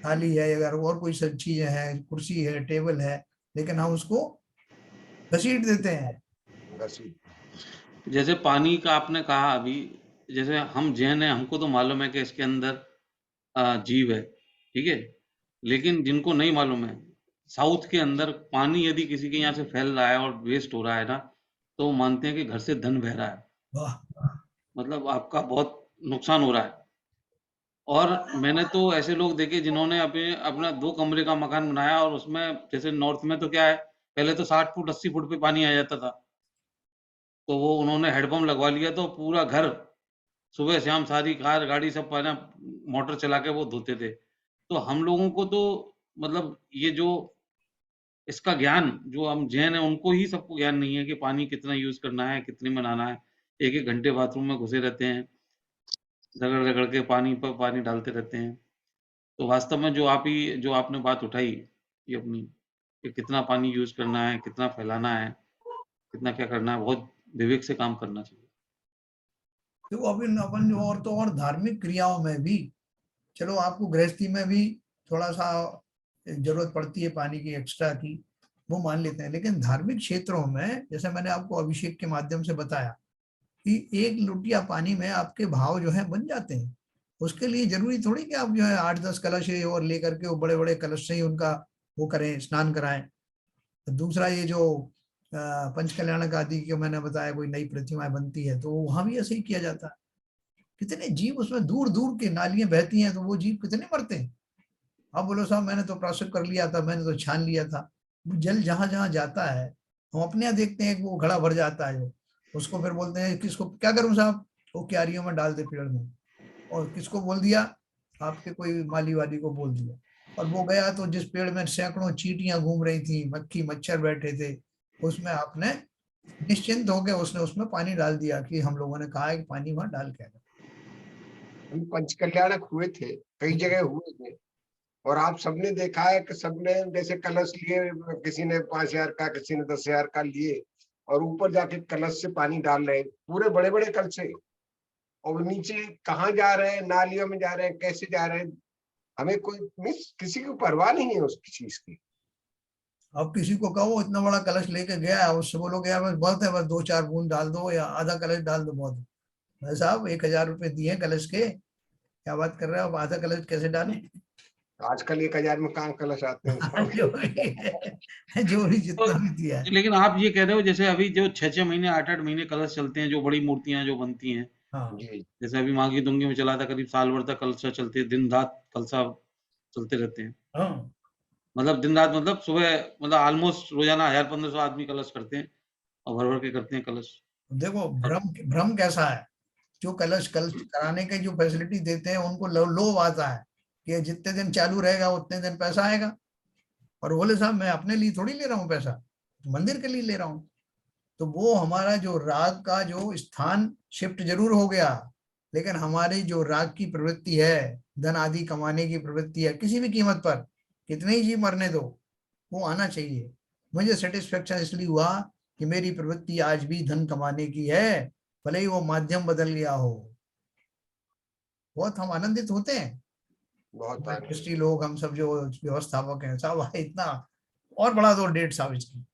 थाली है, अगर और कोई सब चीजें हैं, कुर्सी है, टेबल है, लेकिन हम उसको घसीट देते हैं। बस जैसे पानी का आपने कहा अभी, जैसे हम जैन हैं, हमको तो मालूम है कि इसके अंदर जीव है, ठीक है, लेकिन जिनको नहीं मालूम है, साउथ के अंदर पानी यदि किसी के यहाँ से फैल रहा है और वेस्ट हो रहा है ना, तो वो मानते हैं कि घर से धन बह रहा है, वाह, मतलब आपका बहुत नुकसान हो रहा है। और मैंने तो ऐसे लोग देखे जिन्होंने अपना 2 कमरे का मकान बनाया और उसमें, जैसे नॉर्थ में तो क्या है, पहले तो 60 फुट 80 फुट पे पानी आ जाता था, तो वो उन्होंने हैंडपंप लगवा लिया, तो पूरा घर सुबह शाम सारी कार गाड़ी सब पाना मोटर चला के वो धोते थे। तो हम लोगों को तो मतलब ये जो इसका ज्ञान, जो हम जैन हैं उनको ही सबको ज्ञान नहीं है कि पानी कितना यूज करना है, कितने में नहाना है। 1-1 घंटे बाथरूम में घुसे रहते हैं, रगड़-रगड़ के पानी पर पानी डालते रहते हैं। तो वास्तव में जो आपने बात उठाई ये अपनी, कि कितना पानी यूज करना है, कितना फैलाना है, कितना क्या करना है, बहुत विवेक से काम करना चाहिए। तो अपन अपन जो और धार्मिक क्रियाओं में भी, चलो आपको गृहस्थी में भी थोड़ा सा जरूरत पड़ती है पानी की एक्स्ट्रा की, वो मान लेते हैं, लेकिन धार्मिक क्षेत्रों में जैसे मैंने आपको अभिषेक के माध्यम से बताया कि एक लुटिया पानी में आपके भाव जो है बन जाते हैं। उसके लिए जरूरी थोड़ी कि आप जो है 8-10 कलश और लेकर के वो बड़े बड़े कलश से ही उनका वो करें, स्नान कराएं। दूसरा ये जो पंच कल्याणक आदि के मैंने बताया, कोई नई प्रतिमाएं बनती है तो वहां भी ऐसे ही किया जाता है। कितने जीव उसमें दूर दूर के नालियां बहती हैं, तो वो जीव कितने मरते हैं। आप बोलो साहब मैंने तो प्राशक कर लिया था, मैंने तो छान लिया था। वो जल जहां जहां जाता है हम अपने यहाँ देखते हैं कि वो घड़ा भर जाता है, जो उसको फिर बोलते हैं किसको क्या करूं साहब, वो क्यारियों में डाल दे पेड़ में। और किसको बोल दिया, आपके कोई माली वाली को बोल दिया, और वो गया तो जिस पेड़ में सैकड़ों चींटियां घूम रही थी, मक्खी मच्छर बैठे थे, उसमें आपने निश्चिंत होकर उसने उसमें पानी डाल दिया कि हम लोगों ने कहा है कि पानी वहां डाल के आना। हम पंचकल्याणक हुए थे, कई जगह हुए थे, और आप सबने देखा है कि सबने जैसे कलश लिए, किसी ने 5,000 का, किसी ने 10,000 का लिए, और ऊपर जाके कलश से पानी डाल रहे हैं, पूरे बड़े बड़े कल से। और नीचे कहाँ जा रहे हैं, नालियों में जा रहे हैं, कैसे जा रहे हैं, हमें कोई मिस किसी को परवाह नहीं है उसकी चीज की। अब किसी को कहो इतना बड़ा कलश लेके गया है, उससे बोलोगे यार बस बहुत है, बस 2-4 बूंद डाल दो या आधा कलश डाल दो बहुत है। भाई साहब 1,000 रुपए दिए कलश के, क्या बात कर रहे हो, अब आधा कलश कैसे डालें। आजकल 1,000 में कहाँ कलश आते हैं साहब। जो भी तो जितना भी दिया है। लेकिन आप ये कह रहे हो जैसे अभी जो 6-6 महीने 8-8 महीने कलश चलते हैं, जो बड़ी मूर्तियां जो बनती हैं, हाँ जी जैसे अभी माघी दुंगी में चला था, करीब साल भर तक कलशा चलते हैं, दिन रात कलशा चलते रहते हैं, हाँ, मतलब दिन रात, मतलब सुबह, मतलब ऑलमोस्ट रोजाना 1000-1500 आदमी कलश करते हैं और भर भर के करते हैं कलश। देखो और भ्रम भ्रम कैसा है, जो कलश कलश कराने के जो फैसिलिटी देते हैं उनको लोभ आता है कि जितने दिन चालू रहेगा उतने दिन पैसा आएगा। और बोले साहब मैं अपने लिए थोड़ी ले रहा हूँ पैसा, मंदिर के लिए ले रहा हूँ। तो वो हमारा जो राग का जो स्थान शिफ्ट जरूर हो गया, लेकिन हमारी जो राग की प्रवृत्ति है, धन आदि कमाने की प्रवृत्ति है, किसी भी कीमत पर कितने ही जी मरने दो, वो आना चाहिए। मुझे सेटिस्फेक्शन इसलिए हुआ कि मेरी प्रवृत्ति आज भी धन कमाने की है, भले ही वो माध्यम बदल गया हो। बहुत हम आनंदित होते हैं, बहुत आनंद। ट्रस्टी लोग हम सब जो व्यवस्थापक हैं साहब, भाई इतना और बढ़ा दो डेट साहब इसकी,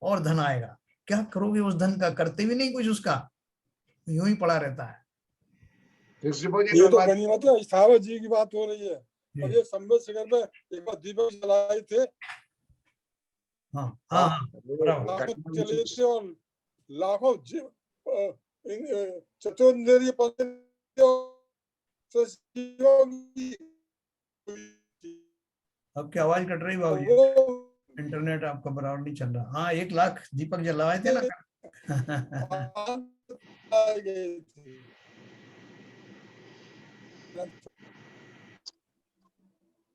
और धन आएगा। क्या करोगे उस धन का, करते भी नहीं कुछ उसका, यूं ही पड़ा रहता है। ये तो गनीमत है, स्थावर जी की बात हो रही है। और ये संबत शिखर में एक बार दीपक जलाए थे, हाँ हाँ हाँ, बराबर। लाखों चले थे और लाखों चतुर्वेदी आपकी आवाज कट रही बाबू जी, वो इंटरनेट आपका बराबर नहीं चल रहा। हाँ 1 लाख दीपक जलवाए थे ना। गए थे।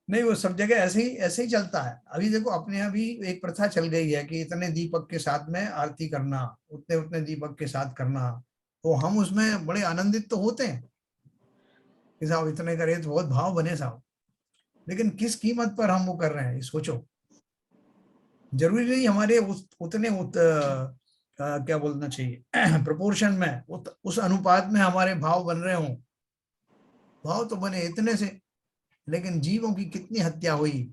नहीं वो सब जगह ऐसे ही चलता है। अभी देखो अपने यहाँ भी एक प्रथा चल गई है कि इतने दीपक के साथ में आरती करना, उतने उतने दीपक के साथ करना, तो हम उसमें बड़े आनंदित तो होते हैं। कि साहब इतने करे तो बहुत भाव बने साहब, लेकिन किस कीमत पर हम वो कर रहे हैं ये सोचो। जरूरी नहीं हमारे उतने क्या बोलना चाहिए प्रोपोर्शन में, उस अनुपात में हमारे भाव बन रहे हों। भाव तो बने इतने से, लेकिन जीवों की कितनी हत्या हुई।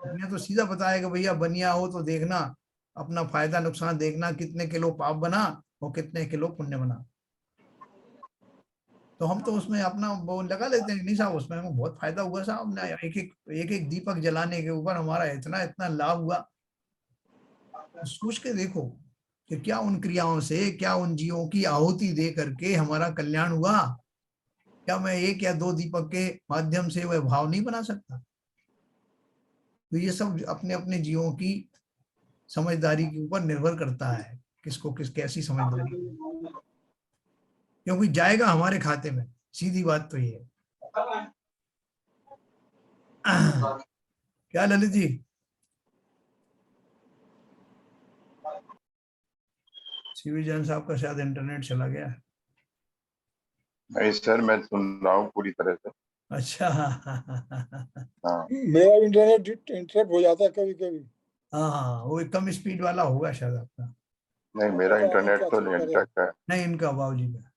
मैं तो सीधा बताया कि भैया बनिया हो तो देखना, अपना फायदा नुकसान देखना, कितने किलो पाप बना और कितने किलो पुण्य बना। तो हम तो उसमें अपना वो लगा लेते हैं, नहीं साहब उसमें हमें बहुत फायदा हुआ साहब, ना एक एक दीपक जलाने के ऊपर हमारा इतना इतना लाभ हुआ। सोच के देखो कि क्या उन क्रियाओं से, क्या उन जीवों की आहुति दे करके हमारा कल्याण हुआ। क्या मैं एक या दो दीपक के माध्यम से वह भाव नहीं बना सकता। तो ये सब अपने अपने जीवों की समझदारी के ऊपर निर्भर करता है, किसको किस कैसी समझदारी, क्योंकि जाएगा हमारे खाते में, सीधी बात तो ये है। क्या ललित जी? सीवी जैन साहब का शायद इंटरनेट चला गया। नहीं सर, मैं सुन रहा हूँ पूरी तरह से। अच्छा हाँ मेरा इंटरनेट इंटरप्ट हो जाता है कभी कभी। हाँ, वो कम स्पीड वाला होगा शायद आपका। नहीं, मेरा इंटरनेट तो इंटैक्ट है। नहीं, इनका बाबूजी का।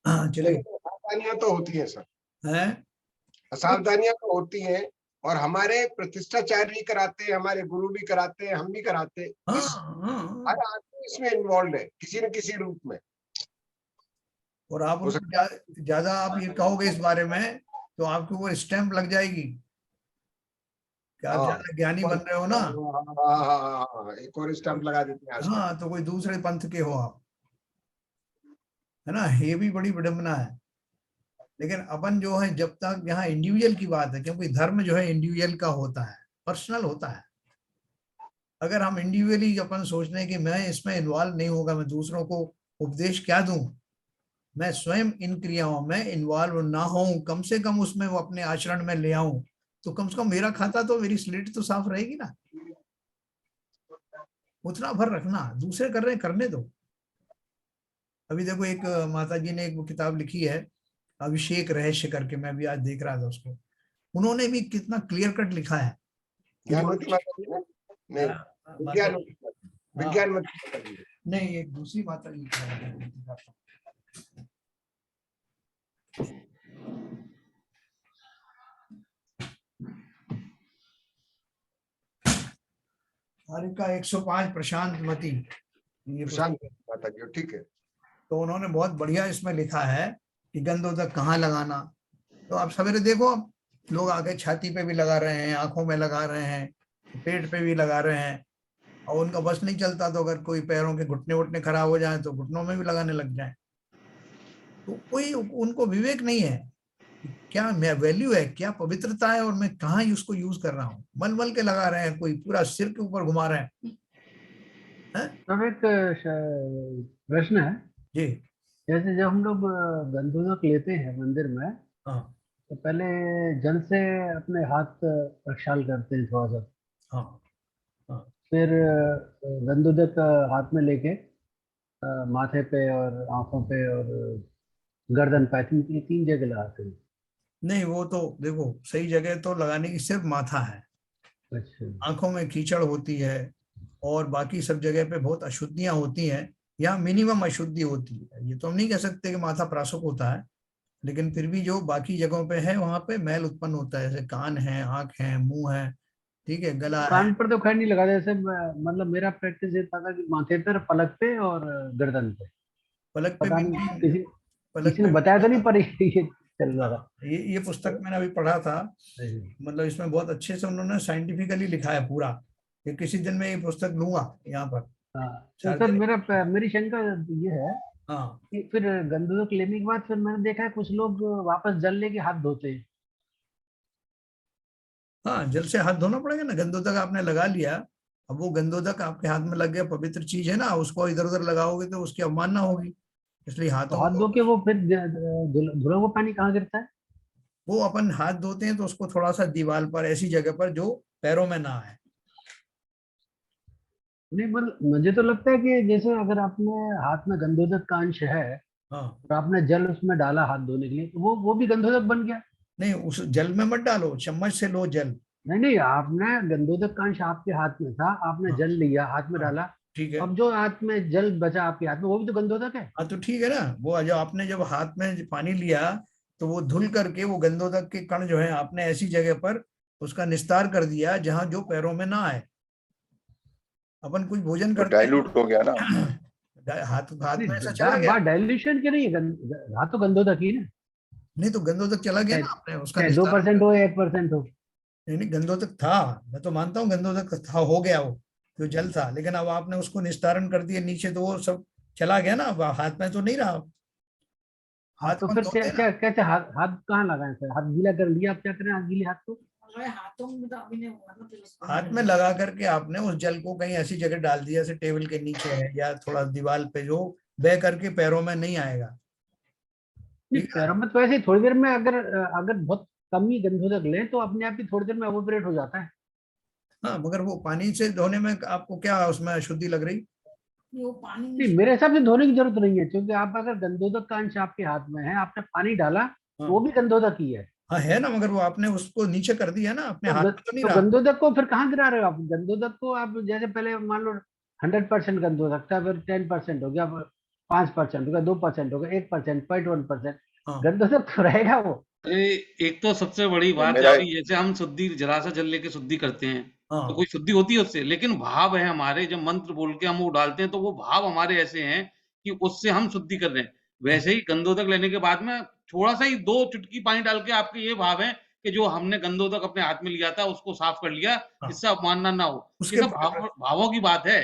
हाँ चलिए। लेकिन असावधानियां तो होती है सर, हैं? असावधानियां तो होती हैं, और हमारे प्रतिष्ठाचार्य भी कराते हैं, हमारे गुरु भी कराते हैं, हम भी कराते हैं। हाँ इस हाँ हर आदमी इसमें इन्वॉल्व है किसी न किसी रूप में। और आप हो उनको सकता ज्यादा आप ये कहोगे इस बारे में तो आपके ऊपर स्टैंप लग जाएगी कि आप हाँ ज्यादा ज्ञानी बन रहे हो ना। हाँ, एक और स्टैंप लगा देते हैं आजकल। हाँ, तो कोई दूसरे पंथ के हो आप, है ना। ये भी बड़ी विडंबना है। लेकिन अपन जो है, जब तक यहाँ इंडिविजुअल की बात है, क्योंकि धर्म जो है इंडिविजुअल का होता है, पर्सनल होता है। अगर हम इंडिविजुअली अपन सोचने हैं कि मैं इसमें इन्वॉल्व नहीं होगा, मैं दूसरों को उपदेश क्या दूं, मैं स्वयं इन क्रियाओं में इन्वॉल्व ना हो, कम से कम उसमें वो अपने आचरण में ले आऊं, तो कम से कम मेरा खाता तो, मेरी स्लेट तो साफ रहेगी ना। उतना भर रखना, दूसरे कर रहे करने दो। अभी देखो एक माता जी ने एक वो किताब लिखी है, अभिषेक रहस्य करके, मैं भी आज देख रहा था उसको। उन्होंने भी कितना क्लियर कट लिखा है कि जो ज्ञानवती माता जी ने? नहीं, माता विज्ञान जी, हाँ, विज्ञानवती माता जी ने। नहीं एक दूसरी माता जी की का 105 प्रशांत मती, ये प्रशांत माता जी, ठीक है। तो उन्होंने बहुत बढ़िया इसमें लिखा है कि गंधोदक कहाँ लगाना। तो आप सवेरे देखो, अब लोग आगे छाती पे भी लगा रहे हैं, आंखों में लगा रहे हैं, पेट पे भी लगा रहे हैं, और उनका बस नहीं चलता तो अगर कोई पैरों के घुटने वुटने खराब हो जाए तो घुटनों में भी लगाने लग जाए। तो कोई उनको विवेक नहीं है कि क्या मैं वैल्यू है, क्या पवित्रता है, और मैं कहाँ उसको यूज कर रहा हूँ। मल मल के लगा रहे हैं, कोई पूरा सिर के ऊपर घुमा रहे हैं। तो एक प्रश्न है, जी जैसे जब हम लोग गंधोदक लेते हैं मंदिर में, हाँ तो पहले जल से अपने हाथ प्रक्षाल करते हैं थोड़ा सा, हाँ हाँ फिर गंधोदक हाथ में लेके माथे पे और आंखों पे और गर्दन पे, तीन जगह लगाते हैं। नहीं, वो तो देखो सही जगह तो लगाने की सिर्फ माथा है, अच्छा, आंखों में कीचड़ होती है और बाकी सब जगह पे बहुत अशुद्धियां होती हैं। यहाँ मिनिमम अशुद्धि होती है, ये तो हम नहीं कह सकते कि माथा प्रासुक होता है, लेकिन फिर भी जो बाकी जगहों पे है वहां पे मैल उत्पन्न होता है, जैसे कान है, आंख है, मुंह है, ठीक है, गला है। कान पर तो खैर नहीं लगा, जैसे मतलब मेरा प्रैक्टिस ये था कि माथे पर, पलक पे और गर्दन पे। पलक पे पता भी नहीं नहीं, पलक किसी ने पे भी बताया तो नहीं। नहीं, पर ये चल रहा हाँ, ये पुस्तक मैंने अभी पढ़ा था, था। मतलब इसमें बहुत अच्छे से उन्होंने साइंटिफिकली लिखा है पूरा। कि किसी दिन मैं ये पुस्तक लूंगा यहाँ पर हाँ, तो सर सार्वजनिक। मेरी शंका ये है हाँ कि फिर गंधोदक लेने के बाद फिर मैंने देखा है कुछ लोग वापस जल लेके हाथ धोते हैं। हाँ, जल से हाथ धोना पड़ेगा ना। गंधोदक आपने लगा लिया, अब वो गंधोदक आपके हाथ में लग गया, पवित्र चीज है ना, उसको इधर उधर लगाओगे तो उसकी अवमानना होगी, इसलिए तो हाथों हाथ को। धो के वो फिर धुला हुआ पानी कहाँ गिरता है? वो अपन हाथ धोते हैं तो उसको थोड़ा सा दीवार पर, ऐसी जगह पर जो पैरों में ना आए, नहीं, मतलब मुझे तो लगता है कि जैसे अगर आपने हाथ में गंधोदक का अंश है हाँ और आपने जल उसमें डाला हाथ धोने के लिए, तो वो भी गंधोदक बन गया। नहीं, उस जल में मत डालो, चम्मच से लो जल। नहीं नहीं, आपने गंधोदक का अंश आपके हाथ में था, आपने हाँ जल लिया हाथ में हाँ डाला, ठीक है। अब जो हाथ में जल बचा आपके हाथ में वो भी तो गंधोदक है। हाँ तो ठीक है ना, वो जो आपने जब हाथ में पानी लिया तो वो धुल करके वो गंधोदक के कण जो है आपने ऐसी जगह पर उसका निस्तार कर दिया जहां जो पैरों में ना आए। अपन कुछ भोजन तो करते डाइल्यूट हो गया ना। हैं हाथ हाथ में ऐसा चला नहीं, गया। बात डाइल्यूशन की नहीं है, हाथ तो गंधोदक ही ना। नहीं तो गंधोदक चला गया चाहे ना, आपने उसका चाहे दो निस्तारण परसेंट कर हो या दिया। 1% हो। नहीं नहीं, गंधोदक था, मैं तो मानता हूँ गंधोदक था, हो गया वो जो जल था, लेकिन अब आपने उसको निस्तारण कर दिया नीचे तो वो सब चला गया ना, अब हाथ में तो नहीं रहा। हाँ, हाथ तो अपन फिर धोते हैं ना। कैसे हाथ हाथ कहाँ लगाए फिर? हाथ गीला कर लिया, आप क्या करें हाथ गीले हाथ को? हाथों में तो अभी नहीं हुआ ना, फिर उसको हाथ में लगा करके आपने उस जल को कहीं ऐसी जगह डाल दिया जैसे टेबल के नीचे है या थोड़ा दीवार पे, जो बह करके पैरों में नहीं आएगा। नहीं, ठीक है। पैरों में तो ऐसे ही थोड़ी देर में, अगर अगर बहुत कम ही गंधोदक लें तो अपने आप ही थोड़ी देर में एवोपरेट हो जाता है। हाँ मगर वो पानी से धोने में आपको क्या उसमें शुद्धि लग रही? वो पानी में नहीं, मेरे हिसाब से धोने की जरूरत नहीं है, क्योंकि आप अगर गंधोदक का अंश आपके हाथ में है, आपने पानी डाला, वो हाँ भी गंधोदक ही है। हाँ है ना, मगर वो आपने उसको नीचे कर दिया ना, अपने तो हाथ में तो नहीं तो रहा। गंधोदक को फिर कहाँ गिरा रहे हो आप? गंधोदक को आप जैसे पहले मान लो 100% गंधोदक था, फिर 10% हो गया, 5% हो गया, 2% हो गया, 1%, 0.1%, हाँ गंधोदक तो रहेगा वो। अरे एक तो सबसे बड़ी नहीं, बात है, मेरा अभी जैसे हम शुद्धि जरा सा जल लेके शुद्धि करते हैं तो हाँ कोई शुद्धि होती है उससे, लेकिन भाव है हमारे, जब मंत्र बोल के हम वो डालते हैं तो वो भाव हमारे ऐसे हैं कि उससे हम शुद्धि कर रहे हैं। हाँ वैसे ही गंधोदक लेने के बाद में थोड़ा सा ही 2 चुटकी पानी डाल के आपके ये भाव है कि जो हमने गंधोदक अपने हाथ में लिया था उसको साफ कर लिया, हाँ इससे अवमानना ना हो। ये उसके सब बाद भावों की बात है।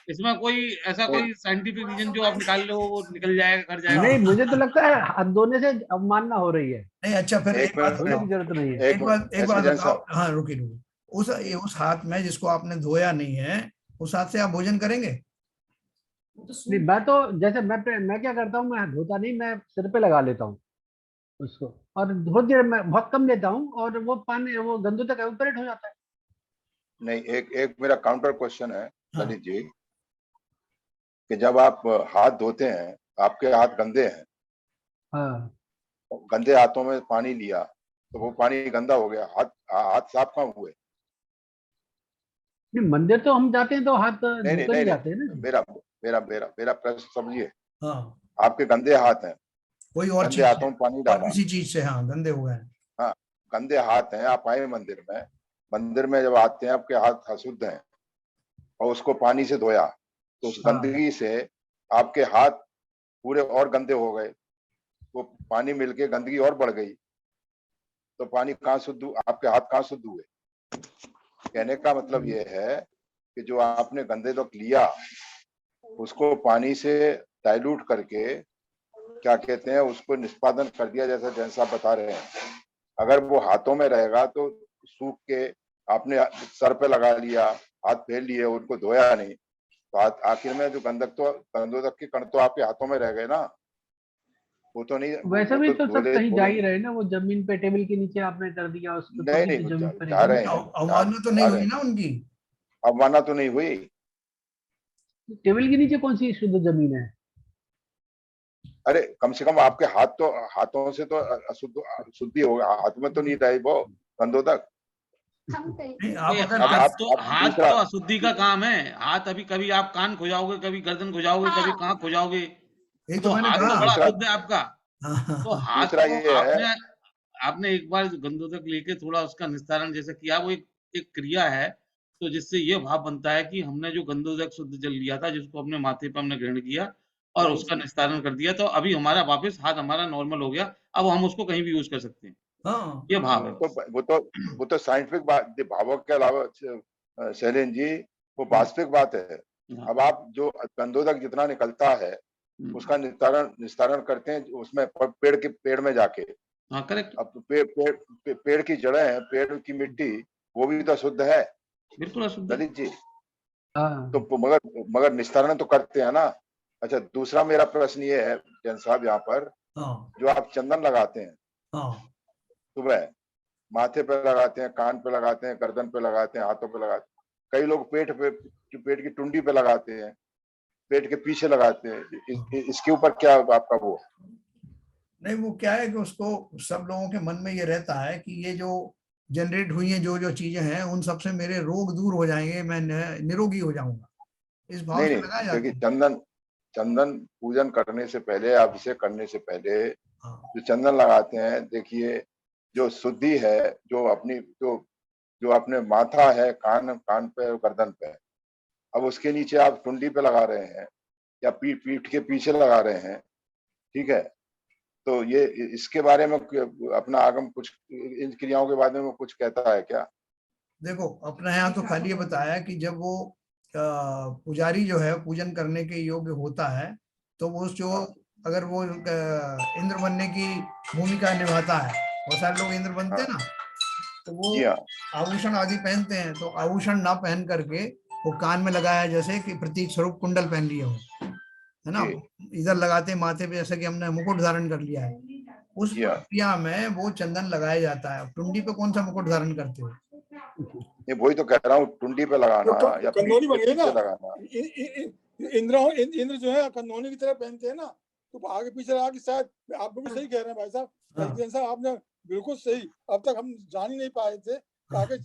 इसमें कोई ऐसा नहीं, कोई साइंटिफिक रीजन जो आप निकाल लो वो निकल जाएगा, कर जाएगा। नहीं, हाँ मुझे तो लगता है हाथ धोने से अवमानना हो रही है, नहीं, अच्छा फिर एक एक बात मिनट धोने की बताओ, जरूरत नहीं है। एक मिनट एक बात एसपी जैन बताओ, साहब। हाँ रुकी रुकी, उस हाथ में जिसको आपने धोया नहीं है उस हाथ से आप भोजन करेंगे? वो तो नहीं, सूख मैं तो जैसे मैं क्या करता हूँ, मैं धोता नहीं, मैं सिर पे लगा लेता हूँ उसको, और थोड़ी देर में बहुत कम लेता हूँ और वो पानी वो गंदू तक एवोपरेट हो जाता है। नहीं, एक एक मेरा काउंटर क्वेश्चन है हाँ ललित जी, कि जब आप हाथ धोते हैं, आपके हाथ गंदे हैं, हाँ, गंदे हाथों में पानी लिया तो वो पानी गंदा हो गया, हाथ हाथ साफ कहाँ हुए? नहीं, मंदिर तो हम जाते हैं तो हाथ नहीं नहीं धोकर ही नहीं जाते हैं ना नहीं, जी। मेरा मेरा मेरा मेरा प्रश्न समझिए। हाँ आपके गंदे हाथ हैं, कोई और गंदे चीज से, हाथों में पानी और डाला। किसी चीज से हाँ गंदे हो गए हैं। हाँ, गंदे हाथ हैं, आप आए मंदिर में, मंदिर में जब आते हैं आपके हाथ अशुद्ध हैं और उसको पानी से धोया तो उस हाँ गंदगी से आपके हाथ पूरे और गंदे हो गए, वो पानी मिलके गंदगी और बढ़ गई, तो पानी कहाँ शुद्ध, आपके हाथ कहाँ शुद्ध हुए? कहने का मतलब ये है कि जो आपने गंदे तक लिया उसको पानी से डाइल्यूट करके, क्या कहते हैं, उसको निष्पादन कर दिया, जैसा जैसा आप बता रहे हैं। अगर वो हाथों में रहेगा तो सूख के आपने सर पे लगा लिया, हाथ फेर लिए, उनको धोया नहीं, तो हाथ आखिर में जो गंदोदक के कण तो आपके हाथों में रह गए ना, वो तो नहीं, वैसे वो भी तो तो सब धोले कहीं जा ही धोलेंगे। रहे ना, वो जमीन पे टेबल के नीचे आपने कर दिया, उसको नहीं थोड़ी नहीं, सी वो जमीन जा, पर ही जा कर रहे दिया। हैं, अवमानना तो जा नहीं रहे हुई हैं, ना उनकी? अवमानना तो नहीं हुई। टेबल के नीचे कौन सी शुद्ध जमीन है? अरे कम से कम आपके हाथ तो, हाथों से तो अशुद्ध शुद्धि होगा, हाथ में तो नहीं रहे वो गंदोदक। नहीं आप भाई अगर अब कर, आप हाथ दूसरा, तो अशुद्धि का काम है। हाथ अभी कभी आप कान खुजाओगे, कभी गर्दन खुजाओगे, कभी कहाँ खुजाओगे, यही तो तो मैंने हाथ तो कहा। बड़ा दूसरा अशुद्ध है आपका। हाँ हाँ तो हाँ हाथ दूसरा को ये है। आपने आपने एक बार गंदोदक लेके थोड़ा उसका निस्तारण जैसे किया, वो एक एक क्रिया है, तो जिससे ये भाव बनता है कि हमने जो गंदोदक शुद्ध जल लिया था, जिसको अपने माथे पे हमने ग्रहण किया और उसका निस्तारण कर दिया, तो अभी हमारा वापस हाथ हमारा नॉर्मल हो गया, अब हम उसको कहीं भी यूज कर सकते हैं। हाँ ये भाव है तो बस। वो तो साइंटिफिक बात, भावों के अलावा शैलेन जी, वो वास्तविक बात है। हाँ, अब आप जो गंदोदक जितना निकलता है हम्म, उसका निस्तारण निस्तारण करते हैं उसमें पेड़ में जाके। हाँ करेक्ट, अब पेड़ की जड़ें हैं, पेड़ की मिट्टी, वो भी तो शुद्ध है बिल्कुल अशुद्ध है। ललित जी। हाँ, तो मगर निस्तारण तो करते हैं ना। अच्छा, दूसरा मेरा प्रश्न ये है जैन साहब, यहाँ पर हाँ जो आप चंदन लगाते हैं हाँ सुबह, माथे पे लगाते हैं, कान पे लगाते हैं, गर्दन पे लगाते हैं, हाथों पे लगाते हैं, कई लोग पेट की टुंडी पे लगाते हैं, पेट के पीछे लगाते हैं। इसके ऊपर क्या आपका वो? नहीं, वो क्या है कि उसको सब लोगों के मन में ये रहता है कि ये जो जनरेट हुई हैं जो जो चीजें हैं उन सबसे मेरे रोग दूर हो जाएंगे, मैं निरोगी हो जाऊंगा, इस भाव नहीं से नहीं, लगाए देखिए जाते हैं। चंदन पूजन करने से पहले, अभिषेक करने से पहले हाँ जो चंदन लगाते हैं, देखिए जो शुद्धि है, जो अपनी जो अपने माथा है, कान पे और गर्दन पे, अब उसके नीचे आप टुंडी पे लगा रहे हैं या पीठ के पीछे लगा रहे हैं, ठीक है? तो ये इसके बारे में अपना आगम कुछ इन क्रियाओं के बारे में कुछ कहता है क्या? देखो, अपने यहाँ तो खाली ये बताया कि जब वो पुजारी जो है पूजन करने के योग्य होता है तो वो जो अगर वो इंद्र बनने की भूमिका निभाता है, बहुत सारे लोग इंद्र बनते हैं ना, तो वो जी हाँ, आभूषण आदि पहनते हैं, तो आभूषण ना पहन करके वो कान में लगाया, जैसे कि प्रतीक स्वरूप कुंडल पहन लिया हो, है ना, जी इधर लगाते माथे पे जैसे कि हमने मुकुट धारण कर लिया है, उस जी हाँ, प्रक्रिया में वो चंदन लगाया जाता है। टुंडी पे कौन सा मुकुट धारण करते हो? ये वही तो कह रहा हूँ, टुंडी पे लगाना तो या पीठ कंदौली के बन गई ना, पीछे लगाना। इंद्र जो है कंदौली की तरह पहनते हैं ना, तो आगे पीछे लगा के शायद आप बिल्कुल सही कह रहे हैं भाई साहब, सही साहब आपने बिल्कुल सही, अब तक हम जान ही नहीं पाए थे आगे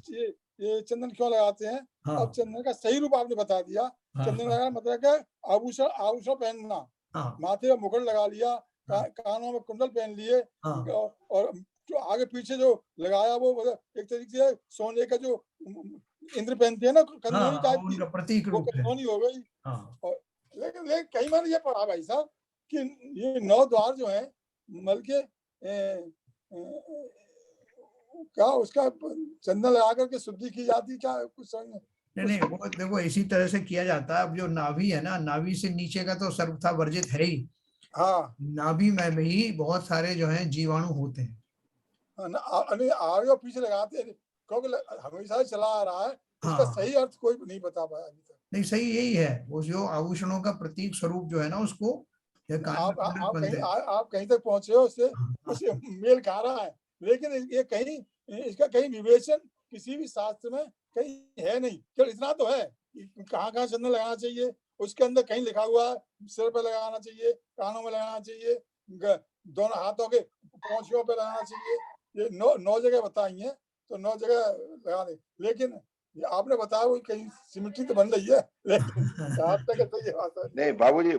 ये चंदन क्यों लगाते हैं। हाँ अब चंदन का सही रूप आपने बता दिया। हाँ चंदन लगाना मतलब क्या, आभूषण पहनना, हाँ माथे में मुकुट लगा लिया, हाँ कानों में कुंडल पहन लिए, हाँ और जो आगे पीछे जो लगाया वो मतलब एक तरीके से सोने का जो इंद्र पहनते हैं ना हाँ कंदौली हाँ, टाइप की, उनका प्रतीक वो रूप है। कंदौली हो गई। हाँ और लेकिन कई बार ये पढ़ा भाई साहब कि ये 9 द्वार जो है बल्कि क्या उसका चंदन लगा करके शुद्धि की जाती, क्या कुछ समझ नहीं नहीं, वो देखो इसी तरह से किया जाता है। अब जो नाभि है ना, नाभि से नीचे का तो सर्वथा वर्जित है ही, हाँ नाभि में भी बहुत सारे जो है जीवाणु होते हैं। आगे और पीछे लगाते हैं, क्योंकि हमेशा से चला आ रहा है, इसका हाँ सही अर्थ कोई नहीं बता पाया अभी तक। नहीं, सही यही है, वो जो आभूषणों का प्रतीक स्वरूप जो है ना, उसको या कान में कुंडल बनते हैं। आप कहीं तक पहुंचे हो, उससे हाँ उससे मेल खा रहा है, लेकिन ये कहीं इसका कहीं विवेचन किसी भी शास्त्र में कहीं है नहीं। केवल इतना तो है कि कहाँ कहाँ चंदन लगाना चाहिए, उसके अंदर कहीं लिखा हुआ है सिर पे लगाना चाहिए, कानों में लगाना चाहिए, दोनों हाथों के पहुंचियों पे लगाना चाहिए, ये 9 जगह बताई हैं, तो 9 जगह लगा दे। लेकिन ये आपने बताया वो कहीं सिमिट्री तो बन रही है, लेकिन कहाँ तक है तो ये बात है। नहीं बाबूजी,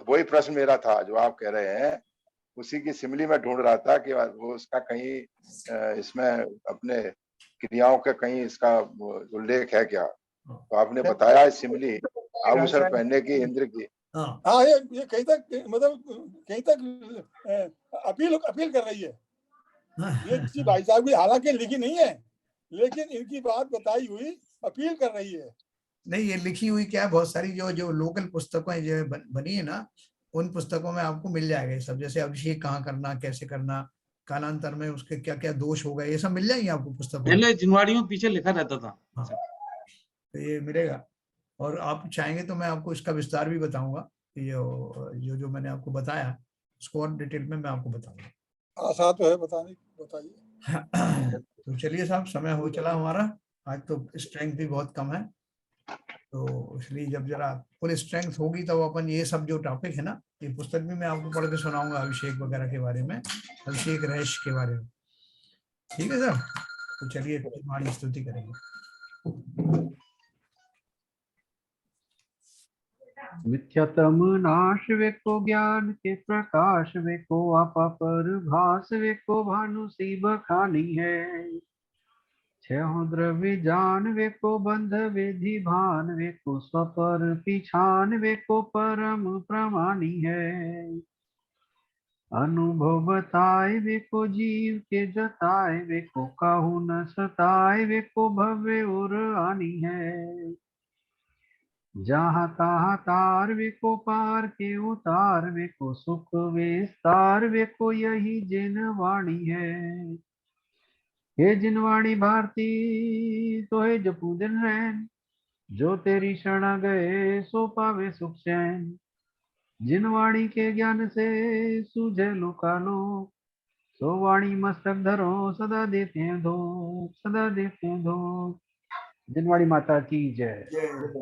वही प्रश्न मेरा था जो आप कह रहे हैं, उसी की सिमली में ढूंढ रहा था कि वो उसका कहीं इसमें अपने क्रियाओं के कहीं इसका उल्लेख है क्या? तो आपने बताया सिमली आभूषण पहनने की इंद्र की। हाँ ये कहीं तक मतलब कहीं तक अपील कर रही है ये चीज भाई साहब की, हालांकि लिखी नहीं है, लेकिन इनकी बात बताई हुई अपील कर रही है। नहीं, ये लिखी हुई क्या है, बहुत सारी जो जो लोकल पुस्तकें जो बनी है ना, उन पुस्तकों में आपको मिल जाएगा ये सब, जैसे अभिषेक कहाँ करना, कैसे करना, कालांतर में उसके क्या क्या दोष हो गए, ये सब मिल जाएंगे आपको पुस्तकों में। पहले जिनवाड़ियों में पीछे लिखा रहता था। हाँ, तो ये मिलेगा। और आप चाहेंगे तो मैं आपको इसका विस्तार भी बताऊंगा कि जो जो मैंने आपको बताया उसको और डिटेल में मैं आपको बताऊंगा। आशा तो है बताने, बताइए। तो चलिए साहब, समय हो चला हमारा, आज तो स्ट्रेंथ भी बहुत कम है, तो इसलिए जब जरा फुल स्ट्रेंथ होगी तब अपन ये सब जो टॉपिक है ना, ये पुस्तक भी मैं आपको पढ़ के सुनाऊंगा अभिषेक वगैरह के बारे में, अभिषेक रहस्य के बारे में। ठीक है सर, तो चलिए हमारी स्तुति करेंगे। मिथ्यातम नाश वेको ज्ञान के प्रकाश वेको आपा पर भास वेको भानु सी बखानी है। छह द्रव्य जान वेको बंध विधि भान वेको स्वपर पिछान वेको परम प्रमाणी है। अनुभव बताए वेको जीव के जताए वेको काहू न सताए वेको भव्य और आनी है। जहाँ तहाँ तार वेको पार के उतार वेको सुख विस्तार वेको यही जिन वाणी है। हे जिन वाणी भारती तो है जपू दिन रैन, जो तेरी शरण गए सो पावे सुख चैन। जिन वाणी के ज्ञान से सूझे लोकालो, सो वाणी मस्तक धरो सदा देते हैं धो, सदा देते हैं धो। जिनवाड़ी माता की जय। जय